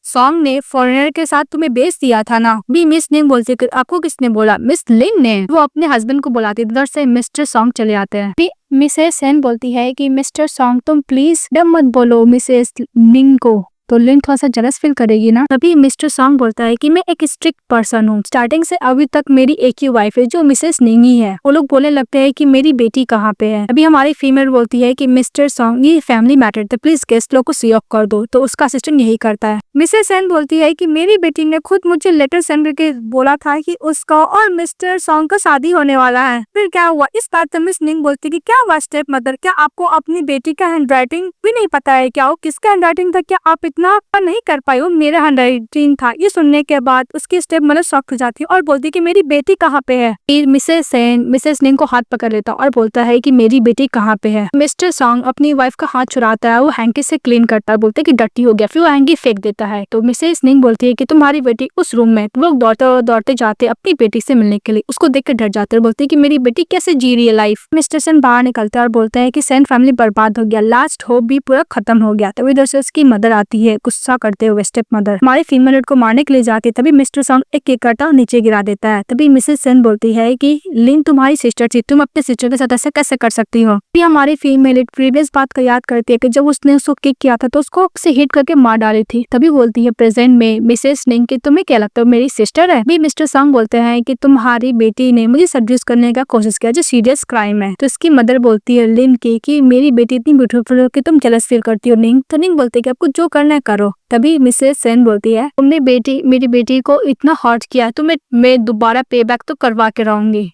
सॉन्ग ने फॉरेनर के साथ तुम्हें बेच दिया था ना। भी मिस लिन बोलती है कि आपको किसने बोला? मिस लिन ने। वो अपने हस्बैंड को बुलाती है। उधर से मिस्टर सॉन्ग चले आते हैं। मिसेस सेन बोलती है कि मिस्टर सॉन्ग तुम प्लीज डम मत बोलो मिसेस लिन को, तो लिन थोड़ा सा जलस फील करेगी ना। तभी मिस्टर सॉन्ग बोलता है कि मैं एक स्ट्रिक्ट पर्सन हूँ, स्टार्टिंग से अभी तक मेरी एक ही वाइफ है जो मिसेस निंगी है। वो लोग बोलने लगते हैं कि मेरी बेटी कहाँ पे है। अभी हमारी फीमेल बोलती है कि मिस्टर सॉन्ग ये फैमिली मैटर था, प्लीज गेस्ट लोग को सी ऑफ कर दो। तो उसका असिस्टेंट यही करता है। मिसेस सेन बोलती है कि मेरी बेटी ने खुद मुझे लेटर सेंड करके बोला था कि उसका और मिस्टर सॉन्ग का शादी होने वाला है। फिर क्या हुआ? इस बात पर मिस निंग बोलती है कि क्या हुआ स्टेप मदर, क्या आपको अपनी बेटी का हैंड राइटिंग भी नहीं पता है क्या? वो किसका हैंड राइटिंग था? क्या आप इतना नहीं कर पाई? वो मेरा हैंड राइटिंग था। ये सुनने के बाद उसकी स्टेप मदर शॉक हो जाती है और बोलती है कि मेरी बेटी कहाँ पे है। फिर मिसेस सेन मिसेस निंग को हाथ पकड़ लेता और बोलता है कि मेरी बेटी कहाँ पे है। मिस्टर सॉन्ग अपनी वाइफ का हाथ छुड़ाता है, वो हैंकी से क्लीन करता है, बोलते है कि डर्टी हो गया। फिर वो हैंकी फेंक देता है। तो मिसेस निंग बोलती है कि तुम्हारी बेटी उस रूम में। लोग दौड़ते दौड़ते जाते अपनी बेटी से मिलने के लिए, उसको देख कर डर जाते हैं, बोलते है कि मेरी बेटी कैसे जी रही है लाइफ। मिस्टर सेन बाहर निकलता है और बोलता है कि सेन फैमिली बर्बाद हो गया, लास्ट होप भी पूरा खत्म हो गया। तो इधर से उसकी मदर आती है गुस्सा करते हुए, स्टेप मदर हमारी फीमेल को मारने के लिए जाती है। तभी मिस्टर सॉन्ग एक केक काटा नीचे गिरा देता है। तभी मिसेस सेन बोलती है कि लिन तुम्हारी सिस्टर थी, तुम अपने सिस्टर के साथ ऐसे कैसे कर सकती हो। फिर हमारी फीमेल प्रीवियस बात का याद करती है कि जब उसने उसको किक किया था तो उसको से हिट करके मार डाली थी। तभी बोलती है प्रेजेंट में मिसेस निंग कि तुम्हें क्या लगता है मेरी सिस्टर है। भी मिस्टर सॉन्ग बोलते हैं कि तुम्हारी बेटी ने मुझे सब्ड्यूस करने का कोशिश किया जो सीरियस क्राइम है। तो इसकी मदर बोलती है लिन की कि मेरी बेटी इतनी ब्यूटीफुल है कि तुम जेलस फील करती हो निंग। तो निंग बोलती है कि आपको जो करना है करो। तभी मिसेस सेन बोलती है तुमने मेरी बेटी को इतना हर्ट किया तो मैं दोबारा पे बैक तो करवा के रहूंगी।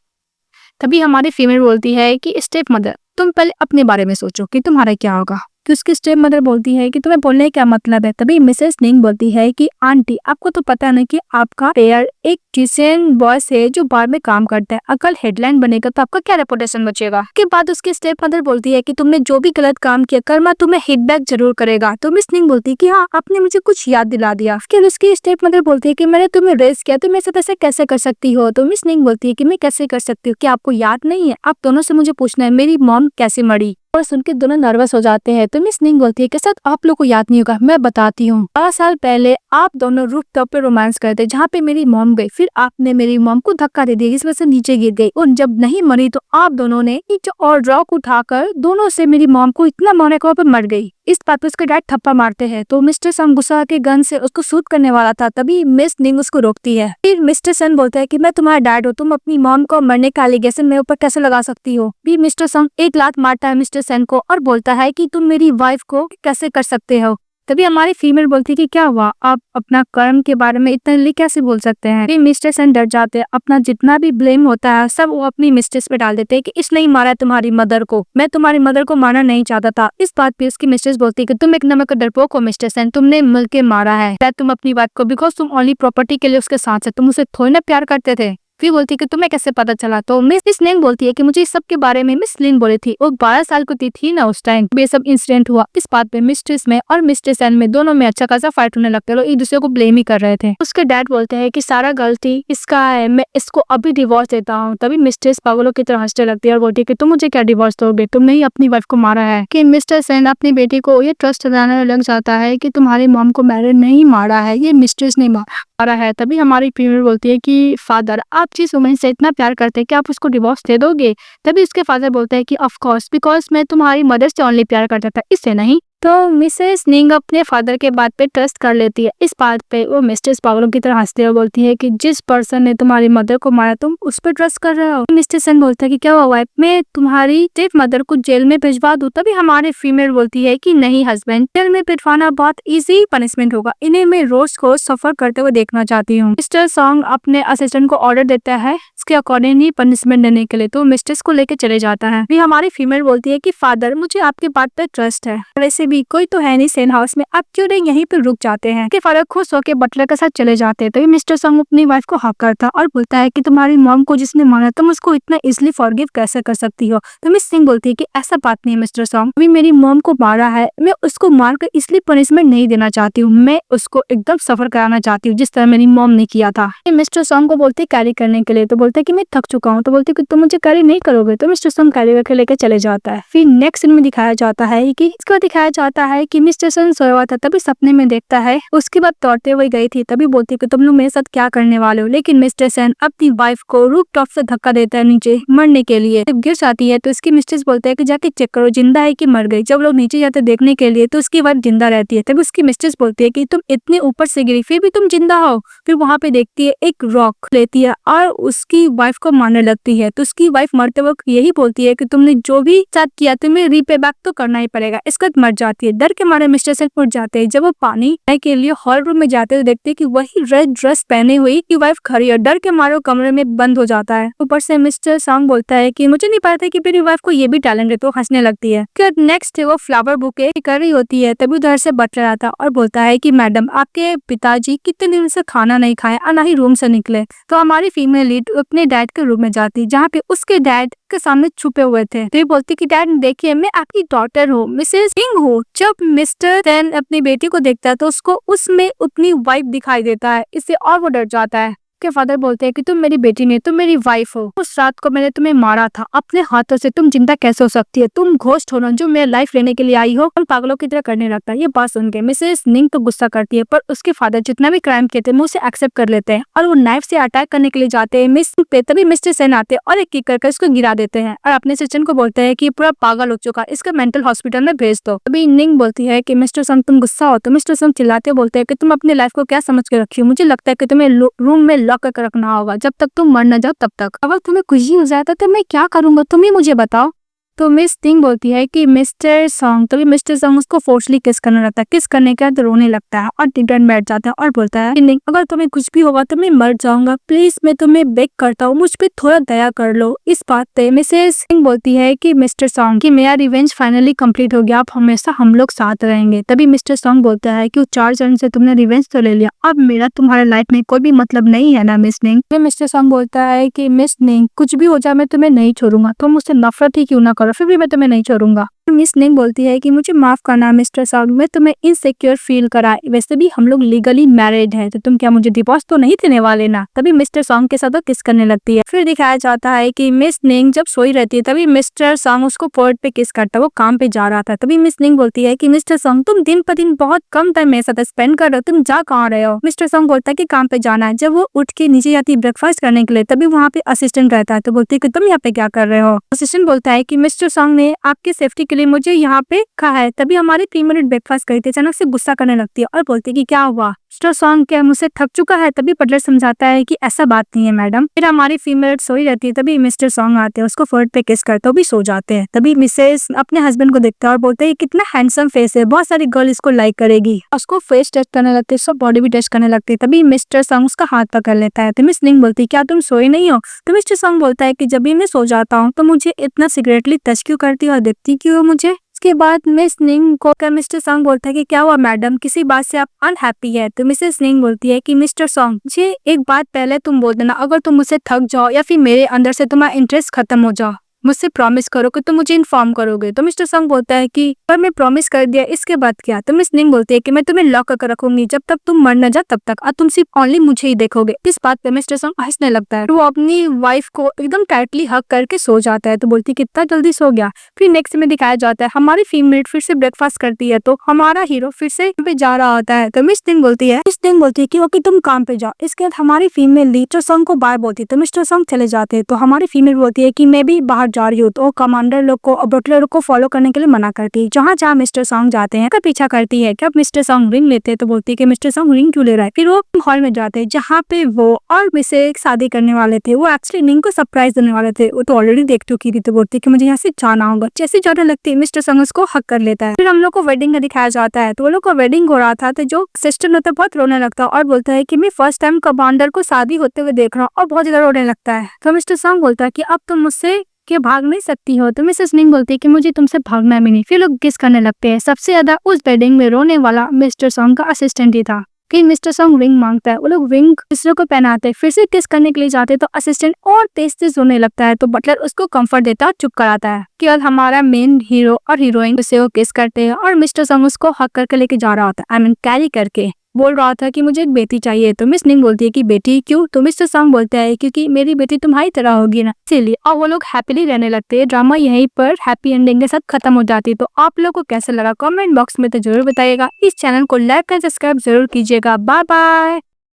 तभी हमारी फीमेल बोलती है कि स्टेप मदर तुम पहले अपने बारे में सोचो कि तुम्हारा क्या होगा। तो उसकी स्टेप मदर बोलती है कि तुम्हें बोलने क्या मतलब है। तभी मिसेस निंग बोलती है कि आंटी आपको तो पता नहीं कि आपका पेयर एक डिसेंट बॉय से जो बार में काम करता है, अकल हेडलाइन बनेगा तो आपका क्या रेपुटेशन बचेगा। के बाद उसकी स्टेप मदर बोलती है कि तुमने जो भी गलत काम किया कर्मा तुम्हें हिट बैक जरूर करेगा। तो मिस निंग बोलती है कि हाँ आपने मुझे कुछ याद दिला दिया। फिर उसकी स्टेप मदर बोलती है कि मैंने तुम्हें रेस किया तो मेरे साथ ऐसे कैसे कर सकती हो। तो मिस निंग बोलती है कि मैं कैसे कर सकती हूँ, क्या आपको याद नहीं है? आप दोनों से मुझे पूछना है मेरी मॉम कैसे मरी। और सुन के दोनों नर्वस हो जाते हैं। तो मिस निंग बोलती है कि सर आप लोग को याद नहीं होगा, मैं बताती हूँ। 12 साल पहले आप दोनों रूफ टॉप पे रोमांस करते जहाँ पे मेरी मॉम गई, फिर आपने मेरी मॉम को धक्का दे दिया, इस वजह से नीचे गिर गई और जब नहीं मरी तो आप दोनों ने ईंट और रॉक उठाकर दोनों से मेरी मॉम को इतना मारने के बाद मर गई। इस बात पे उसके डैड थप्पा मारते हैं। तो मिस्टर सन गुस्सा के गन से उसको शूट करने वाला था, तभी मिस निंग उसको रोकती है। फिर मिस्टर सन बोलता है कि मैं तुम्हारा डैड हूँ, तुम अपनी मॉम को मरने का एलिगेशन मेरे ऊपर कैसे लगा सकती हो। फिर मिस्टर सन एक लात मारता है मिस्टर सन को और बोलता है कि तुम मेरी वाइफ को कैसे कर सकते हो। तभी हमारी फीमेल बोलती है कि क्या हुआ, आप अपना कर्म के बारे में इतना जल्दी कैसे बोल सकते हैं। फिर मिस्टर सन डर जाते हैं, अपना जितना भी ब्लेम होता है सब वो अपनी मिस्ट्रेस पे डाल देते हैं कि इसने ही मारा है तुम्हारी मदर को, मैं तुम्हारी मदर को मारना नहीं चाहता था। इस बात पे उसकी मिस्ट्रेस बोलती है कि तुम एक नमक डरपोक हो मिस्टर सन, तुमने मिलके मारा है तुम अपनी वाइफ को, बिकॉज तुम ओनली प्रॉपर्टी के लिए उसके साथ है, तुम उसे थोड़ी ना प्यार करते थे। फिर बोलती है कि तुम्हें कैसे पता चला? तो मिस नेंग बोलती है कि मुझे इस सब के बारे में मिस लिन बोली थी। वो 12 साल की थी ना उस टाइम ये सब इंसिडेंट हुआ। इस बात पे मिस्ट्रेस में और मिस्ट्रेस एन में दोनों में अच्छा खासा फाइट होने लगते हैं। लोग एक दूसरे को ब्लेम ही कर रहे थे। उसके डैड बोलते हैं कि सारा गलती इसका है, मैं इसको अभी डिवोर्स देता हूँ। तभी मिस्ट्रेस पागलों की तरह हंसने लगती है और बोलती है कि तुम मुझे क्या डिवोर्स दोगे, तुमने ही अपनी वाइफ को मारा है। कि मिस्टर सेन अपनी बेटी को ये ट्रस्ट दिलाने लग जाता है कि तुम्हारी मॉम को मैंने नहीं मारा है, ये मिस्ट्रेस ने मारा है। तभी हमारी फीमेल बोलती है कि फादर आप जिस वुमेन से इतना प्यार करते हैं कि आप उसको डिवोर्स दे दोगे? तभी उसके फादर बोलते हैं कि ऑफ कोर्स, बिकॉज मैं तुम्हारी मदर से ओनली प्यार करता था, इससे नहीं। तो मिसेस निंग अपने फादर के बात पे ट्रस्ट कर लेती है। इस बात पे वो मिस्ट्रेस पागलों की तरह हंसती है और बोलती है कि जिस पर्सन ने तुम्हारी मदर को मारा तुम उस पर ट्रस्ट कर रहे हो। मिस्टर सन बोलता है कि क्या हुआ वाइफ, मैं तुम्हारी स्टेप मदर को जेल में भिजवा दूं? तभी हमारी फीमेल बोलती है कि नहीं हस्बैंड, जेल में भिजवाना बहुत इजी पनिशमेंट होगा, इन्हें मैं रोज को सफर करते हुए देखना चाहती हूँ। मिस्टर सॉन्ग अपने असिस्टेंट को ऑर्डर देता है इसके अकॉर्डिंग ही पनिशमेंट देने के लिए, तो मिस्ट्रेस को लेकर चले जाता है। भी हमारी फीमेल बोलती है कि फादर मुझे आपकी बात पे ट्रस्ट है, वैसे भी कोई तो है नहीं सेन हाउस में, आप क्यों नहीं यहीं पे रुक जाते हैं? कि फादर खुश होकर बटलर के साथ चले जाते हैं। तो मिस्टर सॉन्ग अपनी वाइफ को हक करता और बोलता है कि तुम्हारी मॉम को जिसने मारा तुम उसको इतना इजिली फॉरगिव कैसे कर सकती हो? तो मिस सिंह बोलती है कि ऐसा बात नहीं है मिस्टर सॉन्ग, अभी मेरी मॉम को मारा है, मैं उसको मार कर इसलिए पनिशमेंट नहीं देना चाहती हूँ, मैं उसको एकदम सफर कराना चाहती हूँ जिस तरह मेरी मॉम ने किया था। मिस्टर सॉन्ग को बोलते कैरी करने के लिए, तो बोलते कि मैं थक चुका हूँ। तो बोलते कि तुम मुझे कैरी नहीं करोगे? तो मिस्टर सॉन्ग कैरी करके लेकर चले जाता है। फिर नेक्स्ट सीन में दिखाया जाता है कि इसको दिखाया जाता है कि मिस्टर सन सोया हुआ था, तभी सपने में देखता है उसके बाद दौड़ते हुए गई थी। तभी बोलती कि तुम लोग मेरे साथ क्या करने वाले हो? लेकिन मिस्टर सन अपनी वाइफ को रूफ टॉप से धक्का देता है नीचे मरने के लिए। जब गिर जाती है तो इसकी मिस्ट्रेस बोलते है कि जाके चेक करो जिंदा है कि मर गई। जब लोग नीचे जाते देखने के लिए तो उसकी वाइफ जिंदा रहती है। तभी उसकी मिस्ट्रेस बोलती है कि तुम इतने ऊपर से गिरी फिर भी तुम जिंदा हो। फिर वहां पे देखती है एक रॉक लेती है और उसकी वाइफ को मारने लगती है। तो उसकी वाइफ मरते वक्त यही बोलती है कि तुमने जो भी साथ किया तुम्हें रीपे बैक तो करना ही पड़ेगा। इसके बाद मर जाती है। डर के मारे मिस्टर सन उठ जाते हैं। जब वो पानी के लिए हॉल रूम में जाते हैं तो देखते हैं कि वही रेड ड्रेस पहने हुई की वाइफ खड़ी है। डर के मारे कमरे में बंद हो जाता है। ऊपर से मिस्टर सॉन्ग बोलता है कि मुझे नहीं पता था कि मेरी वाइफ को ये भी टैलेंट है, तो हंसने लगती है। नेक्स्ट वो फ्लावर बुके कर रही होती है। तभी उधर से बटलर आता और बोलता है कि मैडम आपके पिताजी कितने दिन से खाना नहीं खाए और ना ही रूम से निकले। तो हमारी फीमेल लीड अपने डैड के रूम में जाती जहाँ पे उसके डैड के सामने छुपे हुए थे। तो ये बोलती कि डैड देखिए मैं आपकी डॉटर हूँ, मिसेस किंग हूँ। जब मिस्टर टेन अपनी बेटी को देखता है तो उसको उसमें अपनी वाइफ दिखाई देता है। इससे और वो डर जाता है। के फादर बोलते हैं कि तुम मेरी बेटी नहीं, तुम मेरी वाइफ हो। उस रात को मैंने तुम्हें मारा था अपने हाथों से, तुम जिंदा कैसे हो सकती है? तुम घोस्ट हो ना जो मेरी लाइफ लेने के लिए आई हो। हम पागलों की तरह करने लगता है। ये बात सुन के मिसेस निंग तो गुस्सा करती है, पर उसके फादर जितना भी क्राइम किए थे वो उसे एक्सेप्ट कर लेते हैं और वो नाइफ से अटैक करने के लिए जाते हैं मिस पे। तभी मिस्टर सेन आते हैं और एक किक करके उसको गिरा देते हैं और अपने असिस्टेंट को बोलते हैं कि पूरा पागल हो चुका, इसका मेंटल हॉस्पिटल में भेज दो। तभी निंग बोलती है कि मिस्टर सॉन्ग तुम गुस्सा हो। तो मिस्टर सॉन्ग चिल्लाते बोलते हैं कि तुम अपनी लाइफ को क्या समझ के रखी हो? मुझे लगता है कि तुम्हें रूम में लॉक करके रखना होगा जब तक तुम मर न जाओ तब तक। अगर तुम्हें खुशी हो जाता तो मैं क्या करूंगा, तुम ही मुझे बताओ। तो मिस टिंग बोलती है कि मिस्टर सॉन्ग, तभी मिस्टर सॉन्ग उसको फोर्सली किस करने लगता है। किस करने के बाद रोने लगता है और टिकट बैठ जाता है और बोलता है कि नहीं, अगर तुम्हें कुछ भी होगा तो मैं मर जाऊंगा, प्लीज मैं तुम्हें बेग करता हूँ मुझ पे थोड़ा दया कर लो। इस बात पे मिसेस सिंह बोलती है कि मिस्टर सॉन्ग कि मेरा रिवेंज फाइनली कंप्लीट हो गया, अब हमेशा हम लोग साथ रहेंगे। तभी मिस्टर सॉन्ग बोलता है कि 4 जन से तुमने रिवेंज तो ले लिया, अब मेरा तुम्हारे लाइफ में कोई भी मतलब नहीं है ना मिस निंग। मिस्टर सॉन्ग बोलता है कि मिस निंग कुछ भी हो जाए मैं तुम्हें नहीं छोड़ूंगा, तुम मुझसे नफरत ही क्यों ना करो, फिर भी मैं तुम्हें नहीं छोड़ूंगा। मिस निंग बोलती है कि मुझे माफ करना मिस्टर सॉन्ग, मैं तुम्हें इनसिक्योर फील कराए, वैसे भी हम लोग लीगली मैरिड है तो तुम क्या मुझे डिवोर्स तो नहीं देने वाले ना। तभी मिस्टर सॉन्ग के साथ वो किस करने लगती है। फिर दिखाया जाता है कि मिस निंग जब सोई रहती है तभी मिस्टर सॉन्ग उसको फोर्ट पे किस करता है, वो काम पे जा रहा था। तभी मिस निंग बोलती है कि मिस्टर सॉन्ग तुम दिन पर दिन बहुत कम टाइम मेरे साथ स्पेंड कर रहे हो, तुम जा कहाँ रहे हो? मिस्टर सॉन्ग बोलता है कि काम पे जाना है। जब वो उठ के नीचे जाती है ब्रेकफास्ट करने के लिए तभी वहाँ पे असिस्टेंट रहता है, तो बोलती है कि तुम यहाँ पे क्या कर रहे हो? असिस्टेंट बोलता है कि मिस्टर सॉन्ग ने आपकी सेफ्टी के लिए मुझे यहाँ पे कहा है। तभी हमारी 3 मिनट ब्रेकफास्ट करी थी, अचानक से गुस्सा करने लगती है और बोलती है कि क्या हुआ मिस्टर सॉन्ग, क्या मुझसे थक चुका है? तभी बटलर समझाता है कि ऐसा बात नहीं है मैडम। फिर हमारी फीमेल सोई रहती है तभी मिस्टर सॉन्ग आते हैं, उसको फोर्ट पे किस करते भी सो जाते हैं। तभी मिसेस अपने हस्बैंड को देखता है और बोलते है कितना हैंडसम फेस है, बहुत सारी गर्ल इसको लाइक करेगी। उसको फेस टेस्ट करने लगते है, सब बॉडी भी टेस्ट करने लगती है। तभी मिस्टर सॉन्ग उसका हाथ पकड़ लेता है। तो मिस निंग बोलती है क्या तुम सोए नहीं हो? तो मिस्टर सॉन्ग बोलता है कि जब भी मैं सो जाता हूँ तो मुझे इतना सीक्रेटली टच क्यों करती हो और देखती क्यों मुझे? इसके बाद मिस निंग को मिस्टर सॉन्ग बोलता है कि क्या हुआ मैडम, किसी बात से आप अनहैप्पी है? तो मिसेस निंग बोलती है कि मिस्टर सॉन्ग, मुझे एक बात पहले तुम बोल देना, अगर तुम मुझसे थक जाओ या फिर मेरे अंदर से तुम्हारा इंटरेस्ट खत्म हो जाओ, मुझसे प्रॉमिस करो कि तुम मुझे इन्फॉर्म करोगे। तो मिस्टर सॉन्ग बोलता है कि पर मैं प्रॉमिस कर दिया, इसके बाद क्या? तो मिस निंग बोलती है कि मैं तुम्हें लॉक करके रखूंगी जब तक तुम मर न जाओ तब तक, और तुम सिर्फ ओनली मुझे ही देखोगे। इस बात पे मिस्टर सॉन्ग हंसने लगता है। वो अपनी वाइफ को एकदम टाइटली हग करके सो जाता है। तो बोलती है कितना जल्दी सो गया। फिर नेक्स्ट में दिखाया जाता है हमारी फीमेल फिर से ब्रेकफास्ट करती है, तो हमारा हीरो फिर से पे जा रहा होता है। तो मिस निंग बोलती है कि ओके तुम काम पे जाओ। इसके बाद हमारी फीमेल मिस्टर सॉन्ग को बाय बोलती है, तो मिस्टर सॉन्ग चले जाते हैं। तो हमारी फीमेल बोलती है कि मैं भी बाहर जा रही हूँ। तो कमांडर लोग को और बटलर को फॉलो करने के लिए मना करती है। जहाँ जहाँ मिस्टर सॉन्ग जाते हैं का पीछा करती है। जब मिस्टर सॉन्ग रिंग लेते हैं तो बोलती है कि मिस्टर सॉन्ग रिंग क्यों ले रहा है। फिर वो हॉल में जाते हैं जहाँ पे वो और मिसे शादी करने वाले थे। वो एक्चुअली निंग को सरप्राइज देने वाले थे, वो तो ऑलरेडी देख चुकी थी। तो बोलती है कि मुझे यहाँ से जाना होगा। जैसे जाने लगती है मिस्टर सॉन्ग उसको हक कर लेता है। फिर हम लोग को वेडिंग का दिखाया जाता है। तो वो लोग को वेडिंग हो रहा था, तो जो सिस्टर होता है बहुत रोने लगता है और बोलता है कि मैं फर्स्ट टाइम कमांडर को शादी होते हुए देख रहा हूँ, और बहुत ज्यादा रोने लगता है। तो मिस्टर सॉन्ग बोलता है कि अब तुम मुझसे कि भाग नहीं सकती हो। तो मिसेस निंग बोलती है कि मुझे तुमसे भागना भी नहीं। फिर लोग किस करने लगते हैं। सबसे ज्यादा उस वेडिंग में रोने वाला मिस्टर सॉन्ग का असिस्टेंट ही था। कि मिस्टर सॉन्ग रिंग मांगता है, वो लोग रिंग दूसरे को पहनाते हैं, फिर से किस करने के लिए जाते हैं। तो असिस्टेंट और तेज तेज रोने लगता है। तो बटलर उसको कंफर्ट देता है और चुप कराता है। केवल हमारा मेन हीरो और हीरोइन उसे वो किस करते हैं और मिस्टर सॉन्ग उसको हक करके लेके जा रहा होता है, आई मीन कैरी करके। बोल रहा था कि मुझे एक बेटी चाहिए। तो मिस निंग बोलती है कि बेटी क्यों? तो मिस्टर सॉन्ग बोलता है क्योंकि मेरी बेटी तुम्हारी तरह होगी ना, इसीलिए। और वो लोग हैप्पीली रहने लगते हैं। ड्रामा यहीं पर हैप्पी एंडिंग के साथ खत्म हो जाती है। तो आप लोगों को कैसा लगा कमेंट बॉक्स में तो जरूर बताइएगा। इस चैनल को लाइक और सब्सक्राइब जरूर कीजिएगा। Bye bye.